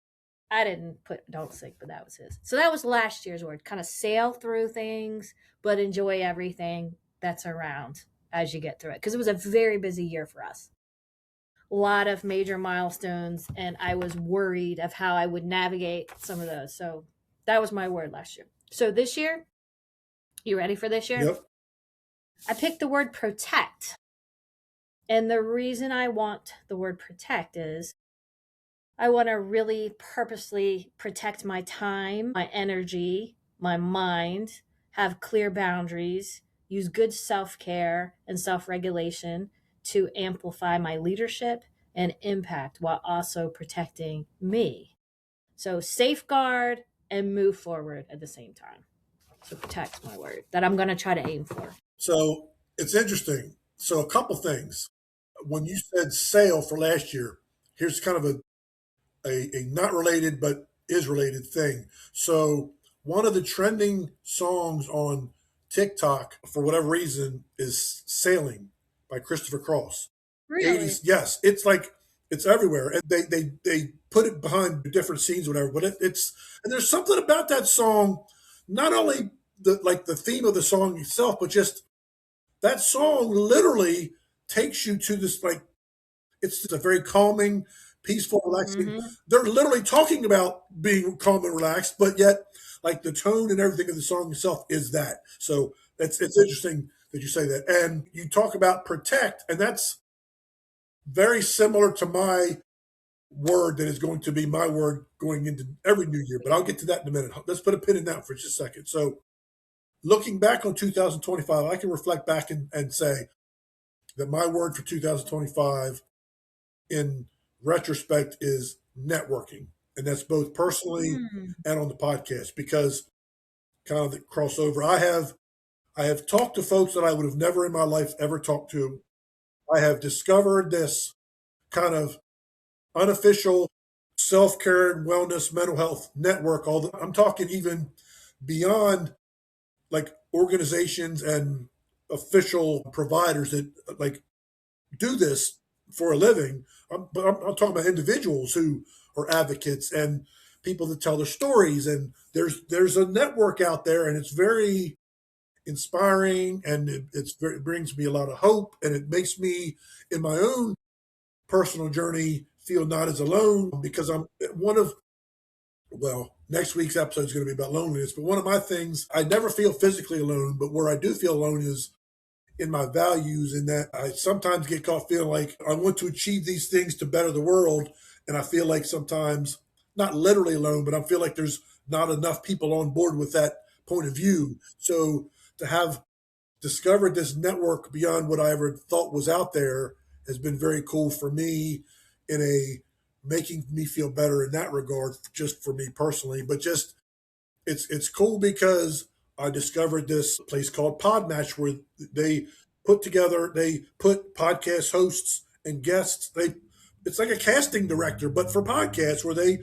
I didn't put don't sink, but that was his. So that was last year's word. Kind of sail through things, but enjoy everything that's around as you get through it. Because it was a very busy year for us. A lot of major milestones, and I was worried of how I would navigate some of those. So that was my word last year. So this year, you ready for this year? Yep. I picked the word protect. And the reason I want the word protect is I want to really purposely protect my time, my energy, my mind, have clear boundaries, use good self care and self regulation to amplify my leadership and impact while also protecting me. So, safeguard and move forward at the same time. So, protect's my word that I'm going to try to aim for. So it's interesting. So a couple things. When you said sail for last year, here's kind of a not related but is related thing. So one of the trending songs on TikTok for whatever reason is "Sailing" by Christopher Cross. Really? 80s, yes, it's like it's everywhere, and they put it behind different scenes, or whatever. But it's and there's something about that song, not only the theme of the song itself, but just that song literally takes you to this like it's just a very calming, peaceful, relaxing. Mm-hmm. They're literally talking about being calm and relaxed, but yet like the tone and everything of the song itself is that. So it's interesting that you say that. And you talk about protect, and that's very similar to my word that is going to be my word going into every new year. But I'll get to that in a minute. Let's put a pin in that for just a second. So looking back on 2025, I can reflect back and say that my word for 2025 in retrospect is networking. And that's both personally and on the podcast, because kind of the crossover. I have talked to folks that I would have never in my life ever talked to. I have discovered this kind of unofficial self-care and wellness mental health network. Although I'm talking even beyond like organizations and official providers that like do this for a living. I'm talking about individuals who are advocates and people that tell their stories. And there's a network out there, and it's very inspiring, and it brings me a lot of hope, and it makes me in my own personal journey feel not as alone because I'm one of well, next week's episode is going to be about loneliness, but one of my things, I never feel physically alone, but where I do feel alone is in my values, in that I sometimes get caught feeling like I want to achieve these things to better the world. And I feel like sometimes, not literally alone, but I feel like there's not enough people on board with that point of view. So to have discovered this network beyond what I ever thought was out there has been very cool for me in a making me feel better in that regard, just for me personally. But just it's cool because I discovered this place called Podmatch where they put podcast hosts and guests. It's like a casting director, but for podcasts where they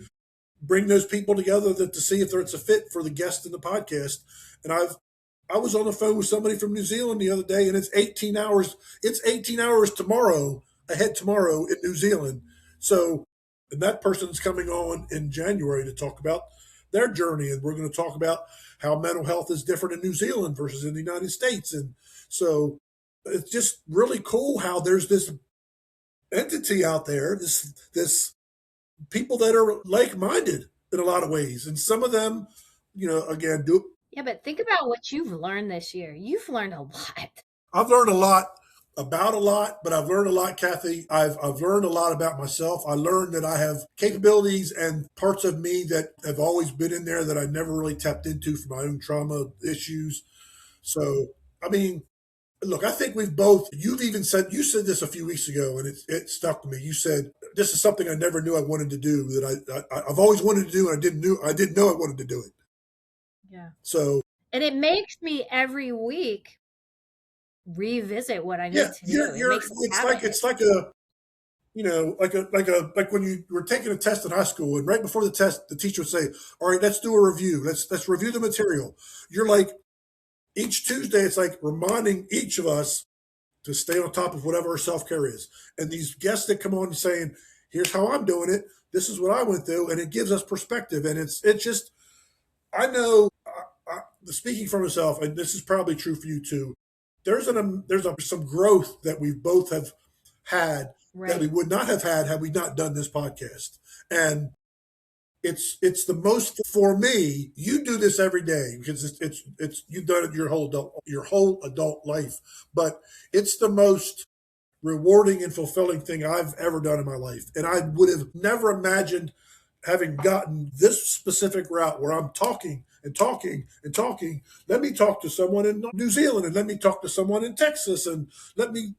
bring those people together to see if it's a fit for the guest in the podcast. And I was on the phone with somebody from New Zealand the other day, and it's 18 hours. It's 18 hours tomorrow ahead tomorrow in New Zealand. So, and that person's coming on in January to talk about their journey, and we're going to talk about how mental health is different in New Zealand versus in the United States. And so, it's just really cool how there's this entity out there, this people that are like-minded in a lot of ways, and some of them, again, do. Yeah, but think about what you've learned this year. You've learned a lot. I've learned a lot about a lot, but I've learned a lot, Kathy. I've learned a lot about myself. I learned that I have capabilities and parts of me that have always been in there that I never really tapped into for my own trauma issues. So, I mean, look, I think you said this a few weeks ago, and it stuck to me. You said, this is something I never knew I wanted to do, that I've always wanted to do, and I didn't know I wanted to do it. Yeah. So, And it makes me every week revisit what I yeah, need to do. It makes it's like a, like when you were taking a test in high school, and right before the test, the teacher would say, all right, let's do a review. Let's review the material. You're like, each Tuesday, it's like reminding each of us to stay on top of whatever our self care is. And these guests that come on saying, here's how I'm doing it. This is what I went through. And it gives us perspective. And it's just, I know, speaking for myself, and this is probably true for you too, some growth that we both have had that we right. would not have had we not done this podcast. And it's the most for me. You do this every day because it's you've done it your whole adult life, but it's the most rewarding and fulfilling thing I've ever done in my life. And I would have never imagined having gotten this specific route where I'm talking and talking and talking. Let me talk to someone in New Zealand, and let me talk to someone in Texas, and let me,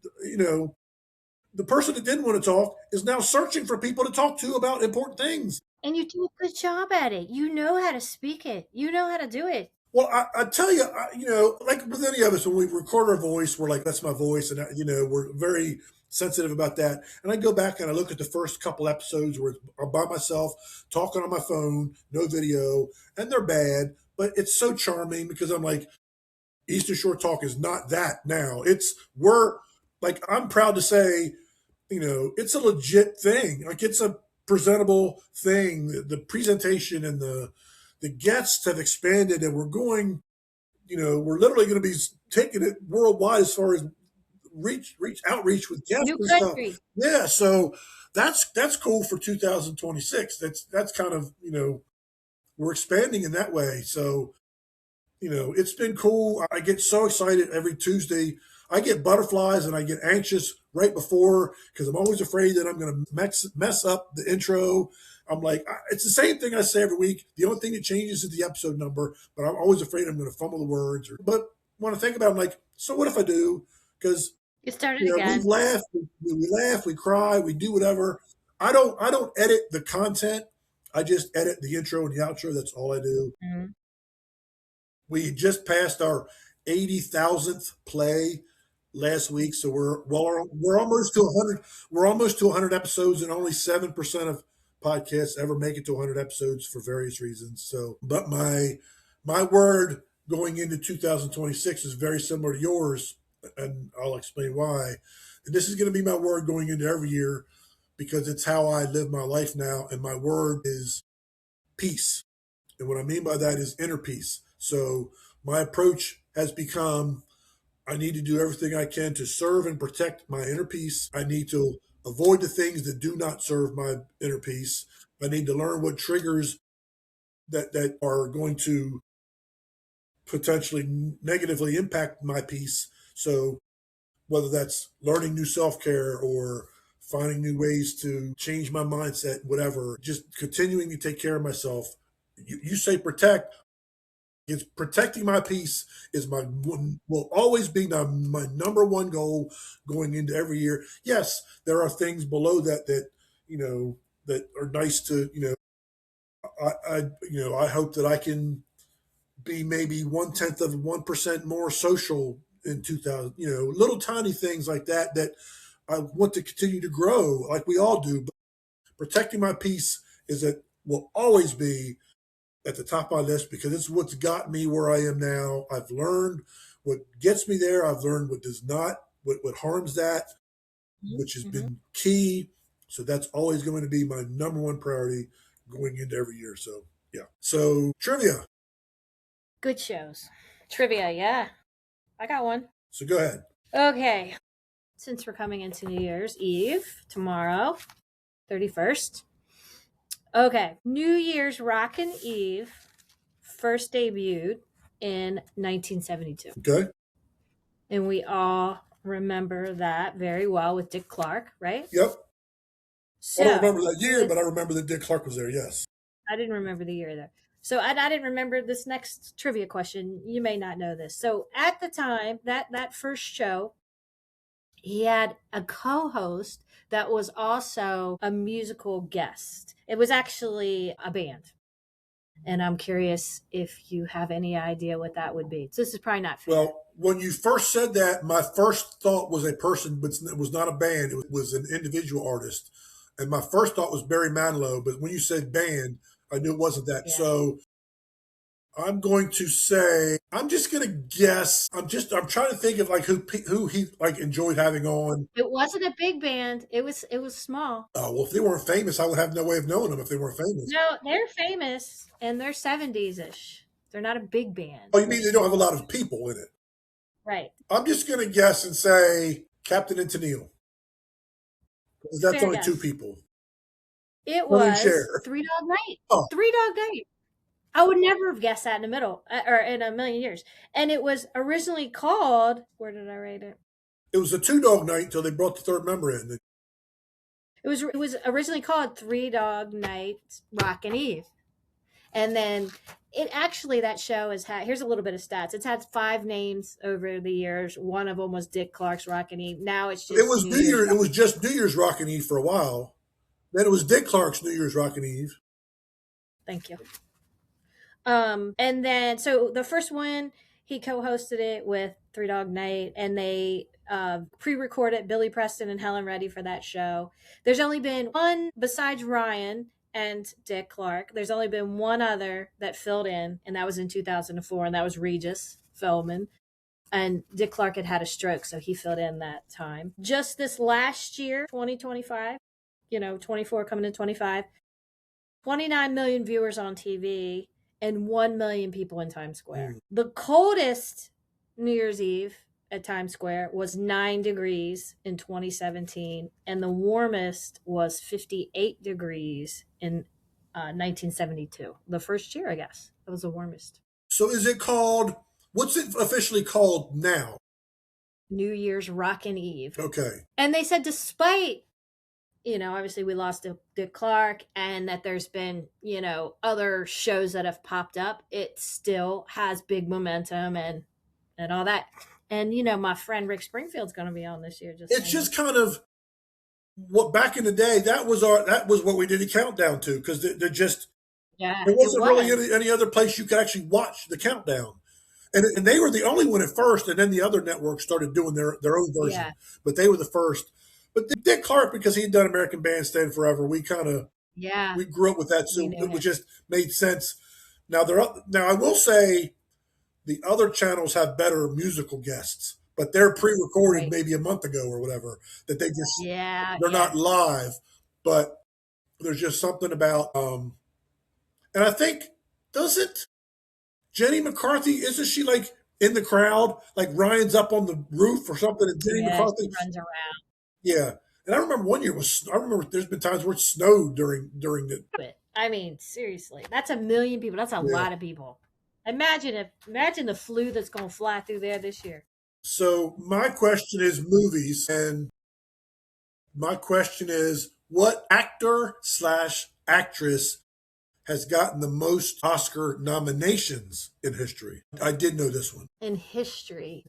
the person that didn't want to talk is now searching for people to talk to about important things. And you do a good job at it. You know how to speak it. You know how to do it. Well, I tell you, like with any of us, when we record our voice, we're like, that's my voice. And, we're very sensitive about that. And I go back and I look at the first couple episodes where I'm by myself talking on my phone, no video, and they're bad, but it's so charming because I'm like, Eastern Shore Talk is not that now. I'm proud to say, it's a legit thing. Like, it's a presentable thing. The presentation and the guests have expanded, and we're literally going to be taking it worldwide as far as outreach with guests New and stuff. country. Yeah, so that's cool for 2026. That's kind of, we're expanding in that way. So, it's been cool. I get so excited every Tuesday. I get butterflies and I get anxious right before because I'm always afraid that I'm going to mess up the intro. I'm like, it's the same thing I say every week. The only thing that changes is the episode number, but I'm always afraid I'm going to fumble the words. But when I think about it, I'm like, so what if I do? Because You started we've again. laughed, we laugh, we cry, we do whatever. I don't edit the content. I just edit the intro and the outro. That's all I do. Mhm. We just passed our 80,000th play last week, so we're almost to 100. We're almost to 100 episodes, and only 7% of podcasts ever make it to 100 episodes for various reasons. So, but my word going into 2026 is very similar to yours, and I'll explain why. And this is going to be my word going into every year. because it's how I live my life now. And my word is peace. And what I mean by that is inner peace. So my approach has become I need to do everything I can to serve and protect my inner peace. I need to avoid the things that do not serve my inner peace. I need to learn what triggers that are going to potentially negatively impact my peace. So whether that's learning new self-care or finding new ways to change my mindset, whatever, just continuing to take care of myself. You say protect. It's protecting my peace is my one, will always be my number one goal going into every year. Yes, there are things below that that are nice to I hope that I can be maybe 1/10 of 1% more social in 2000. Little tiny things like that I want to continue to grow like we all do. But protecting my peace is that will always be at the top of my list because it's what's got me where I am now. I've learned what gets me there. I've learned what does not, what harms that, which has Mm-hmm. been key. So that's always going to be my number one priority going into every year. So yeah. So trivia. Good shows. Trivia, yeah. I got one. So go ahead. Okay. Since we're coming into New Year's Eve tomorrow, 31st. Okay. New Year's Rockin' Eve first debuted in 1972. Okay. And we all remember that very well with Dick Clark, right? Yep. I don't So, remember that year, but I remember that Dick Clark was there. Yes. I didn't remember the year there. So I didn't remember this next trivia question. You may not know this. So at the time, that first show, he had a co-host that was also a musical guest. It was actually a band. And I'm curious if you have any idea what that would be. So this is probably not fair. Well, when you first said that, my first thought was a person, but it was not a band. It was an individual artist. And my first thought was Barry Manilow. But when you said band, I knew it wasn't that. Yeah. So I'm going to say, I'm just going to guess. I'm trying to think of like who he like enjoyed having on. It wasn't a big band. It was small. Well, if they weren't famous, I would have no way of knowing them if they weren't famous. No, they're famous and they're 70s ish. They're not a big band. Oh, you mean they don't have a lot of people in it? Right. I'm just going to guess and say Captain and Tennille. Because that's Fair only guess. two people. It Willing was share. Three Dog Night. Oh. Three Dog Night. I would never have guessed that in the middle or in a million years. And it was originally called, where did I write it? It was a 2 Dog Night until they brought the third member in. It was originally called Three Dog Night Rockin' Eve. And then it actually, that show has had, here's a little bit of stats. It's had 5 names over the years. One of them was Dick Clark's Rockin' Eve. Now it's just It was New Year's. It was just New Year's Rockin' Eve for a while. Then it was Dick Clark's New Year's Rockin' Eve. Thank you. And then so the first one he co-hosted it with Three Dog Night, and they pre-recorded Billy Preston and Helen Reddy for that show. There's only been one besides Ryan and Dick Clark. There's only been one other that filled in, and that was in 2004, and that was Regis Philbin. And Dick Clark had a stroke, so he filled in that time. Just this last year, 2025, 24 coming in 25, 29 million viewers on TV and 1 million people in Times Square. The coldest New Year's Eve at Times Square was 9 degrees in 2017, and the warmest was 58 degrees in 1972. The first year, I guess. That was the warmest. So is it called, what's it officially called now? New Year's Rockin' Eve. Okay. And they said despite obviously we lost Dick Clark and that there's been, other shows that have popped up, it still has big momentum and all that. And, my friend Rick Springfield's going to be on this year. It's just kind of what back in the day, that was what we did a countdown to because they're just, yeah, there wasn't really any other place you could actually watch the countdown. And they were the only one at first, and then the other networks started doing their own version. Yeah. But they were the first. But Dick Clark, because he had done American Bandstand forever, we kind of we grew up with that, so it just made sense. Now I will say the other channels have better musical guests, but they're pre-recorded maybe a month ago or whatever that they just they're not live. but there's just something about, and I think, doesn't Jenny McCarthy, isn't she like in the crowd? Like Ryan's up on the roof or something, and Jenny Yeah, she McCarthy, runs around yeah. And I remember one year was, I remember there's been times where it snowed during the, it. I mean, seriously, that's a million people. That's a yeah. lot of people. Imagine the flu that's going to fly through there this year. So my question is movies, and my question is, what actor slash actress has gotten the most Oscar nominations in history? I did know this one. In history.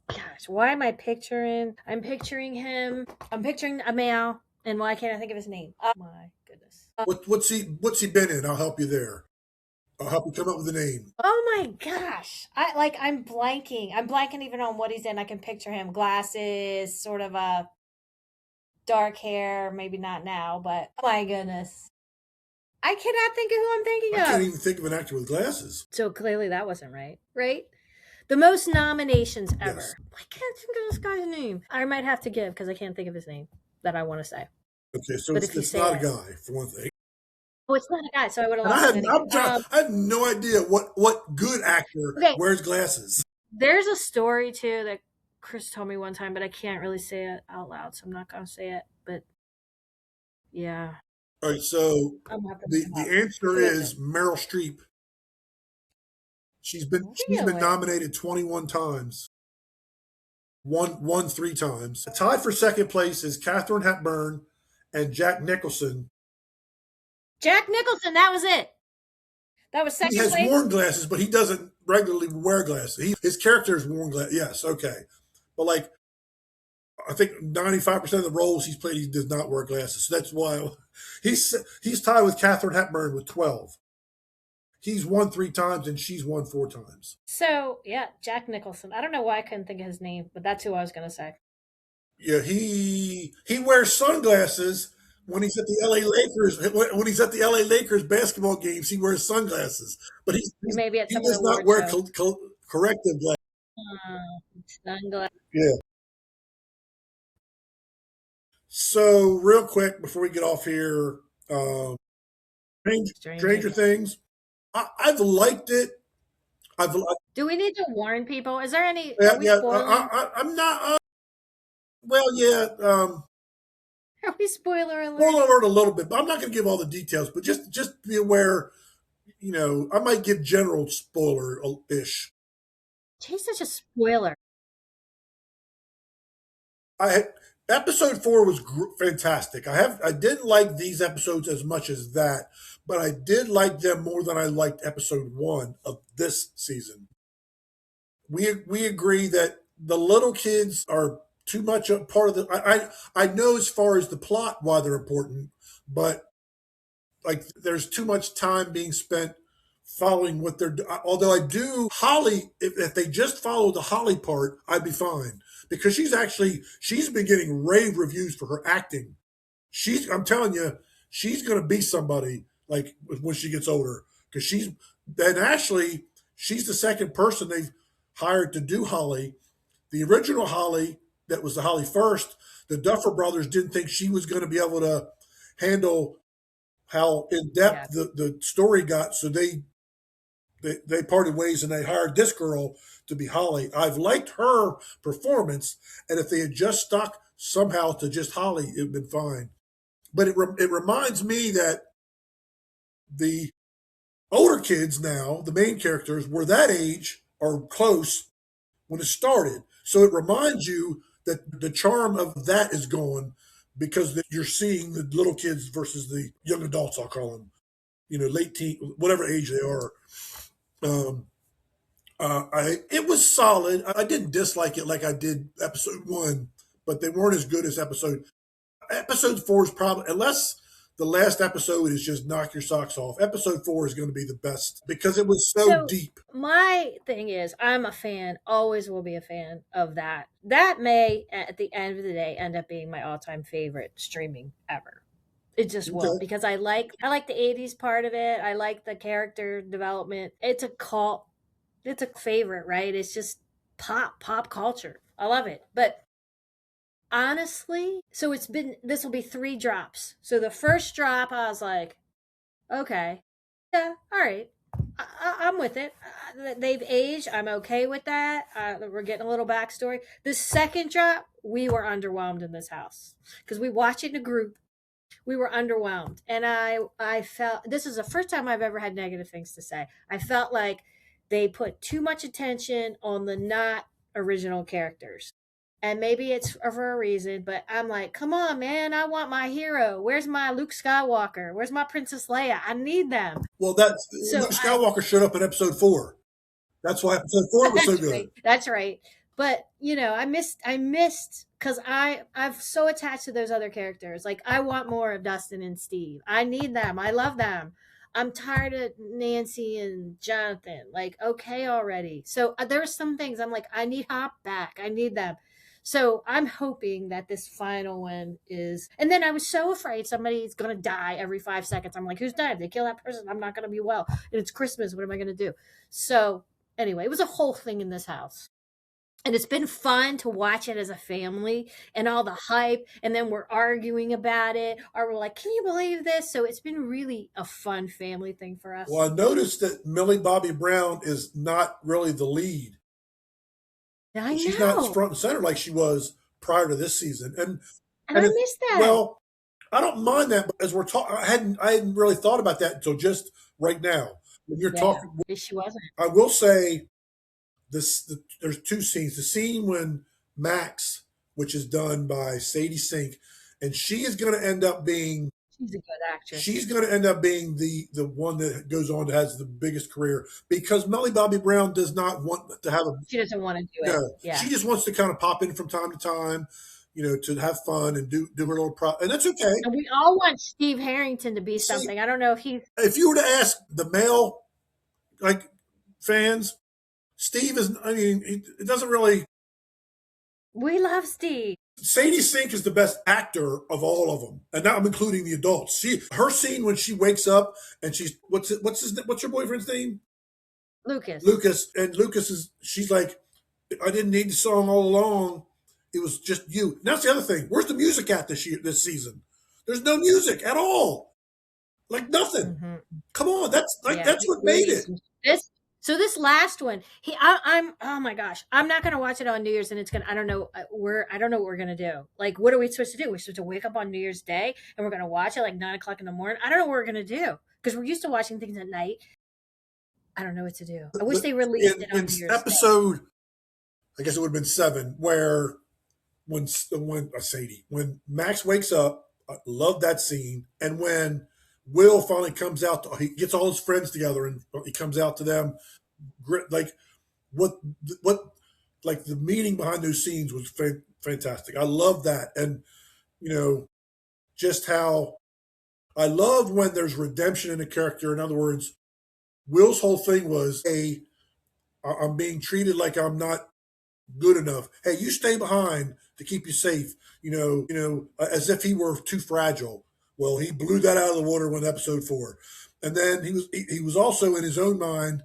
Gosh, why am I picturing? I'm picturing him. I'm picturing a male, and why can't I think of his name? Oh my goodness. What's he been in? I'll help you there. I'll help you come up with a name. Oh my gosh. I'm blanking. I'm blanking even on what he's in. I can picture him. Glasses, sort of a dark hair, maybe not now, but oh my goodness. I cannot think of who I'm I thinking can't of. even think of an actor with glasses. So clearly that wasn't right. Right? The most nominations Yes. ever. I can't think of this guy's name. I might have to give because I can't think of his name that I want to say. Okay, so But it's if you it's say not a it, guy for one thing. oh, it's not a guy, so I would have And lost him anyway. I have no idea what good actor Okay, wears glasses. there's a story too that Chris told me one time, but I can't really say it out loud, so I'm not gonna say it. But yeah, All right, so I'm gonna have to look him the up. answer Who is it? is Meryl Streep. She's been Really? nominated 21 times. Won three times. Tied for second place is Katharine Hepburn and Jack Nicholson. Jack Nicholson. That was it. That was He second has place. worn glasses, but he doesn't regularly wear glasses. His character is worn glasses. Yes, okay, but like I think 95% of the roles he's played, he does not wear glasses. So that's why he's tied with Katharine Hepburn with 12. He's won three times and she's won four times. So yeah, Jack Nicholson. I don't know why I couldn't think of his name, but that's who I was gonna say. Yeah, he wears sunglasses when he's at the LA Lakers. When he's at the LA Lakers basketball games, he wears sunglasses, but Maybe at he some of the does not award wear shows. corrective glasses. Sunglasses. Yeah. So real quick before we get off here, um, Stranger Stranger Things. Things. I've liked it. Do we need to warn people? Is there any? Yeah, Are we yeah. spoiling? I'm not. Well, yeah. Are we spoiler Spoiler alert? alert a little bit, but I'm not going to give all the details. But just be aware. I might give general spoiler ish. She's such a spoiler. I Episode four was fantastic. I didn't like these episodes as much as that, but I did like them more than I liked episode one of this season. We agree that the little kids are too much a part of the. I know as far as the plot why they're important, but like there's too much time being spent following what they're. Although I do Holly, if they just follow the Holly part, I'd be fine because she's been getting rave reviews for her acting. I'm telling you, she's going to be somebody like when she gets older because she's the second person they've hired to do Holly. The original Holly, that was the Holly first, the Duffer Brothers didn't think she was going to be able to handle how in Yeah. depth the story got, so they parted ways and they hired this girl to be Holly. I've liked her performance, and if they had just stuck somehow to just Holly, it'd been fine. But it reminds me that the older kids now, the main characters, were that age or close when it started. So it reminds you that the charm of that is gone because you're seeing the little kids versus the young adults, I'll call them, late teen, whatever age they are. Um, it was solid. I didn't dislike it like I did episode one, but they weren't as good as episode four is probably, unless the last episode is just knock your socks off. Episode four is going to be the best because it was so So deep. my thing is, I'm a fan, always will be a fan of that. That may, at the end of the day, end up being my all-time favorite streaming ever. It just will Okay. because I like the '80s part of it. I like the character development. It's a cult. It's a favorite, right? It's just pop culture. I love it. But honestly, so it's been this will be 3 drops. So the first drop, I was like, okay, yeah, all right, I'm with it. They've aged. I'm okay with that. We're getting a little backstory. The second drop, we were underwhelmed in this house because we watch it in a group. We were underwhelmed, and I felt this is the first time I've ever had negative things to say. I felt like they put too much attention on the not original characters, and maybe it's for a reason, but I'm like, come on, man, I want my hero. Where's my Luke Skywalker? Where's my Princess Leia? I need them. Well, that's So Luke Skywalker showed up in episode 4. That's why episode 4 was so that's good. right. That's right. But I missed because I'm so attached to those other characters. Like I want more of Dustin and Steve. I need them. I love them. I'm tired of Nancy and Jonathan. Like, okay already. So there's some things I'm like, I need Hop back. I need them. So I'm hoping that this final one is. And then I was so afraid somebody's gonna die every 5 seconds. I'm like, who's died? If they kill that person, I'm not gonna be well. And it's Christmas. What am I gonna do? So anyway, it was a whole thing in this house. And it's been fun to watch it as a family and all the hype. And then we're arguing about it, or we're like, can you believe this? So it's been really a fun family thing for us. Well, I noticed that Millie Bobby Brown is not really the lead. I She's not know. front and center like she was prior to this season. And And I it, miss that. well, I don't mind that, but as we're talking, I hadn't really thought about that until just right now. When you're Yeah. talking, She wasn't. I will say there's 2 scenes. The scene when Max, which is done by Sadie Sink, and she is going to end up being She's a good she's actress. going to end up being the one that goes on to has the biggest career because Melly Bobby Brown does not want to have a She doesn't want to do it. no. Yeah. She just wants to kind of pop in from time to time, to have fun and do her little and that's okay. And we all want Steve Harrington to be See, something. I don't know if he's. if you were to ask the male like fans, Steve is. I mean, it doesn't really. We love Steve. Sadie Sink is the best actor of all of them, and now I'm including the adults. Her scene when she wakes up and she's what's your boyfriend's name? Lucas. Lucas, and Lucas is she's like, I didn't need the song all along. It was just you. And that's the other thing. Where's the music at this season? There's no music at all. Like nothing. Hmm. Come on, Yeah, that's what made it. this so this last one, I'm oh my gosh, I'm not gonna watch it on New Year's, and it's gonna I don't know what we're gonna do. Like, what are we supposed to do? We're supposed to wake up on New Year's Day and we're gonna watch it like 9 o'clock in the morning. I don't know what we're gonna do because we're used to watching things at night. I don't know what to do. I wish But they released it in on New Year's Day. episode, I guess it would have been 7, where when Sadie when Max wakes up, I love that scene, and when Will finally comes out, he gets all his friends together and he comes out to them, like what what like the meaning behind those scenes was fantastic. I love that, and you know just how I love when there's redemption in a character. In other words, Will's whole thing was, "Hey, I'm being treated like I'm not good enough. Hey, you stay behind to keep you safe." As if he were too fragile. Well, he blew that out of the water when episode 4, and then he was also in his own mind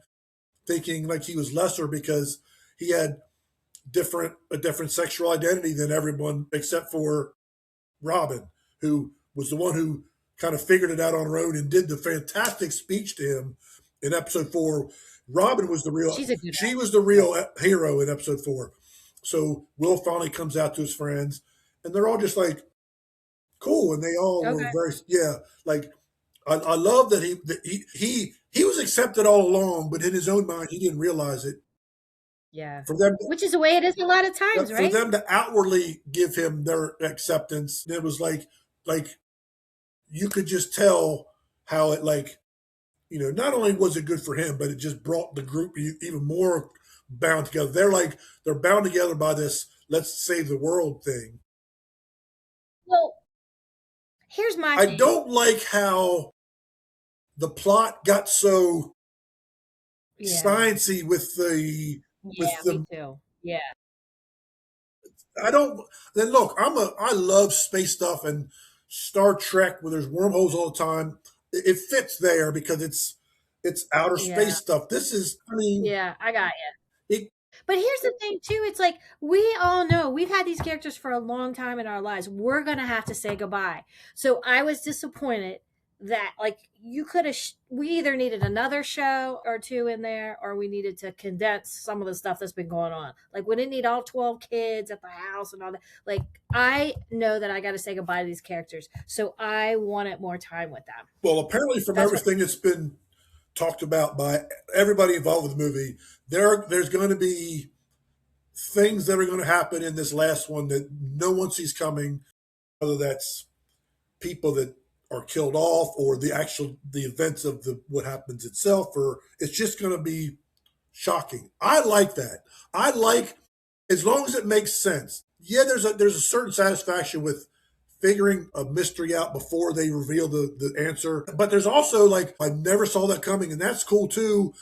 thinking like he was lesser because he had a different sexual identity than everyone except for Robin, who was the one who kind of figured it out on her own and did the fantastic speech to him in episode 4. Robin was the real She's a good she was actress. the real hero in episode 4. So Will finally comes out to his friends, and they're all just like cool, and they all were Okay. very like I love that he was accepted all along, but in his own mind he didn't realize it. Yeah. For them Which is the way it is a lot of times, for right? them to outwardly give him their acceptance, it was like you could just tell how it not only was it good for him, but it just brought the group even more bound together. They're bound together by this "let's save the world" thing. Well, here's my I thing. don't like how the plot got so Yeah. sciencey with Yeah, me the too. Yeah. I don't. Then look, I love space stuff and Star Trek where there's wormholes all the time. It fits there because it's outer Yeah. space stuff. This is, I mean, Yeah. I got it. But here's the thing too, it's like we all know we've had these characters for a long time in our lives. We're going to have to say goodbye. So I was disappointed that like you could have we either needed another show or two in there or we needed to condense some of the stuff that's been going on. Like we didn't need all 12 kids at the house and all that. Like I know that I got to say goodbye to these characters. So I wanted more time with them. Well, apparently, from That's what everything that's been talked about by everybody involved with the movie, there's going to be things that are going to happen in this last one that no one sees coming, whether that's people that are killed off or the events of the what happens itself, or it's just going to be shocking. I like that. I like as long as it makes sense. Yeah, there's a certain satisfaction with figuring a mystery out before they reveal the answer. But there's also like I never saw that coming, and that's cool too.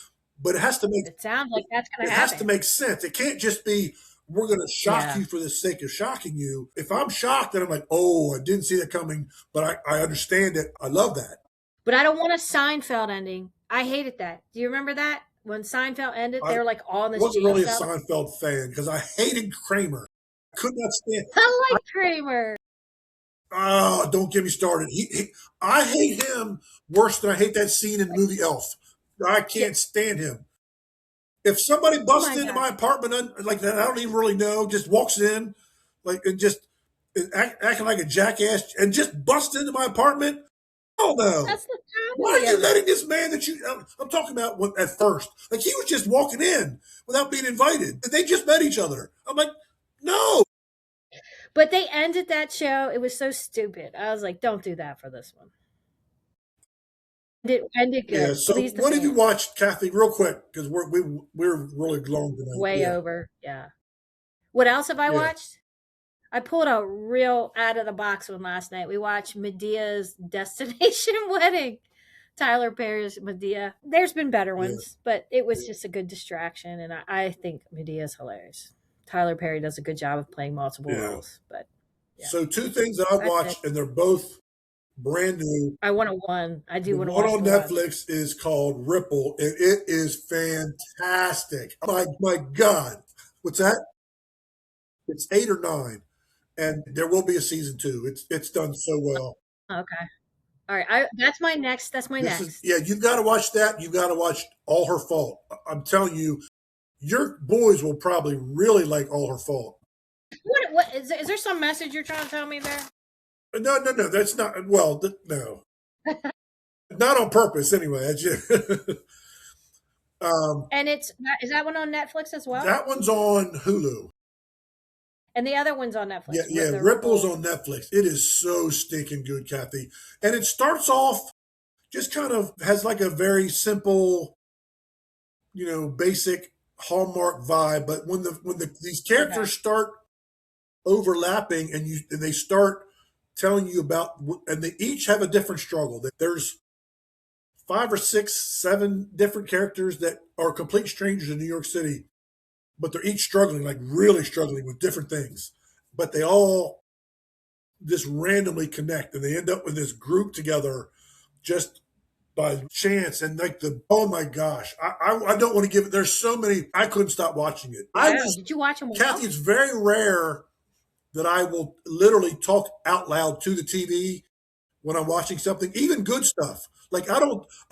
But it sounds like that's going it to has to happen. make sense. It can't just be we're going to shock Yeah. you for the sake of shocking you. If I'm shocked, then I'm like, oh, I didn't see that coming, but I understand it. I love that. But I don't want a Seinfeld ending. I hated that. Do you remember that? When Seinfeld ended, I they were like all in this wasn't jail really a cell. Seinfeld fan because I hated Kramer. I could not stand. I like Kramer. Oh, don't get me started. I hate him worse than I hate that scene in the movie Elf. I Yeah. can't stand him. If somebody Oh busts my into god. my apartment like that, I don't even really know, just walks in, like and just acting like a jackass and just busts into my apartment. Oh no! That's the Why comedy are you of it. letting this man that you? I'm talking about at first, like he was just walking in without being invited. They just met each other. I'm like, no. But they ended that show. It was so stupid. I was like, don't do that for this one. It ended Yeah. good. So, Please the what have you fans. watched, Kathy? Real quick, because we're really long tonight. Way Yeah. over. Yeah. What else have I Yeah. watched? I pulled a real out of the box one last night. We watched Medea's Destination Wedding. Tyler Perry's Medea. There's been better Yeah. ones, but it was just a good distraction, and I think Medea's hilarious. Tyler Perry does a good job of playing multiple Yeah. roles, but yeah, So, two things that I that's it. watched, and they're both brand new. I want to one. I The do want to one watch on the one. Netflix is called Ripple, and it is fantastic. My God, what's that? It's 8 or 9, and there will be a season 2. It's done so well. Okay. All right. That's my next. That's my This is next. yeah. You've got to watch that. You've got to watch All Her Fault. I'm telling you, your boys will probably really like All Her Fault. What is there some message you're trying to tell me there? No, no, no. That's not well. No, not on purpose. Anyway, that's just, And is that one on Netflix as well? that one's on Hulu. And the other one's on Yeah, Netflix. yeah. The Ripple's Ripple. on Netflix. It is so stinking good, Kathy. And it starts off just kind of has like a very simple, basic Hallmark vibe. But when these Okay. characters start overlapping and they start telling you about and they each have a different struggle. There's 5 or 6, 7 different characters that are complete strangers in New York City, but they're each struggling, like really struggling with different things. But they all just randomly connect and they end up with this group together just by chance. And like oh my gosh, I don't want to give it. There's so many. I couldn't stop watching it. I Wow. was Did you watch them Kathy. all? It's very rare that I will literally talk out loud to the TV when I'm watching something, even good stuff. Like I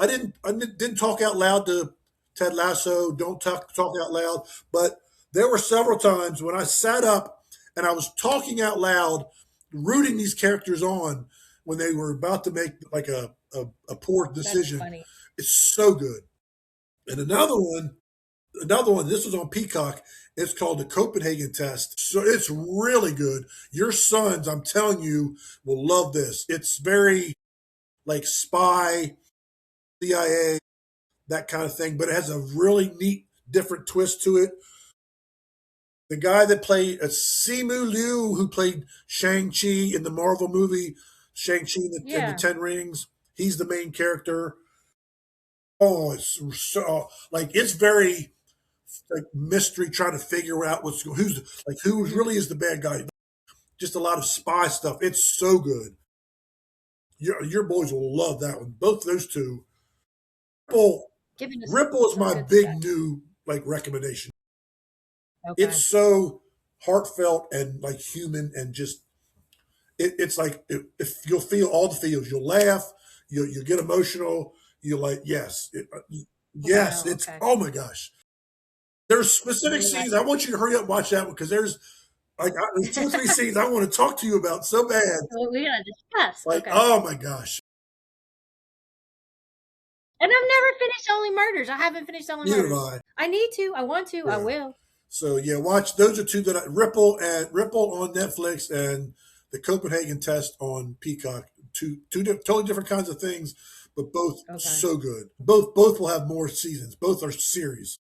didn't talk out loud to Ted Lasso. Don't talk out loud. But there were several times when I sat up and I was talking out loud, rooting these characters on when they were about to make like a poor That's decision. funny. It's so good. And another one, this was on Peacock. It's called the Copenhagen Test. So it's really good. Your sons, I'm telling you, will love this. It's very like spy, CIA, that kind of thing, but it has a really neat, different twist to it. The guy that played Simu Liu, who played Shang-Chi in the Marvel movie, Shang-Chi and the Yeah. Ten Rings, he's the main character. Oh, it's so like it's very like mystery, trying to figure out who Mhm. really is the bad guy. Just a lot of spy stuff. It's so good. Your boys will love that one. Both those two. Ripple, Giving us Ripple is some my good big stuff. new like recommendation. Okay. It's so heartfelt and like human and just it's like if you'll feel all the feels, you'll laugh, you'll get emotional, you're like yes, yes, Wow. it's Okay. oh my gosh. There's specific Yeah. scenes. I want you to hurry up and watch that one because there's two or three scenes I want to talk to you about so bad. Well, we gotta discuss. Like Okay. oh my gosh, And I've never finished Only Murders. I haven't finished Only neither have Murders. I. I need to. I want to. I Yeah. will. So yeah, watch those are two that Ripple on Netflix and the Copenhagen Test on Peacock. Totally different kinds of things, but both Okay. so good. Both will have more seasons. Both are series.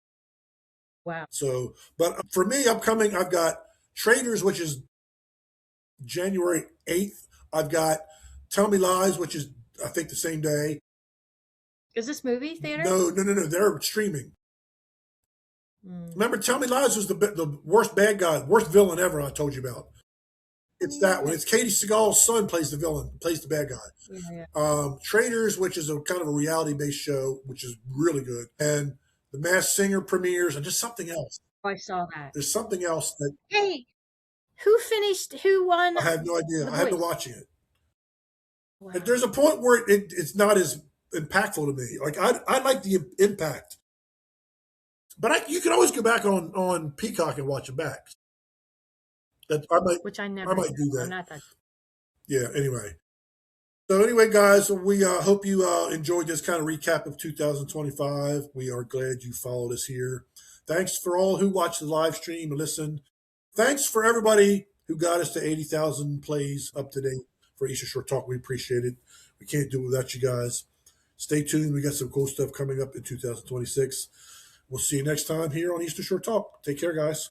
Wow. So, but for me, upcoming, I've got Traders, which is January 8th. I've got Tell Me Lies, which is I think the same day. Is this movie theater? No. They're streaming. Mm. Remember, Tell Me Lies was the worst bad guy, worst villain ever. I told you about. It's that one. Yeah. It's Katie Seagal's son plays the villain, plays the bad guy. Yeah. Yeah. Traders, which is a kind of a reality based show, which is really good, and The Masked Singer premieres, and just something else. Oh, I saw that. There's something else that Hey, who finished? Who won I have no idea. The I have to Voice? watching it. Wow. And there's a point where it's not as impactful to me. Like I like the impact, but you can always go back on Peacock and watch it back. That Which I I never might do. do I'm that. not that. Yeah. Anyway. So anyway, guys, we hope you enjoyed this kind of recap of 2025. We are glad you followed us here. Thanks for all who watched the live stream and listened. Thanks for everybody who got us to 80,000 plays up to date for Easter Short Talk. We appreciate it. We can't do it without you guys. Stay tuned. We got some cool stuff coming up in 2026. We'll see you next time here on Easter Short Talk. Take care, guys.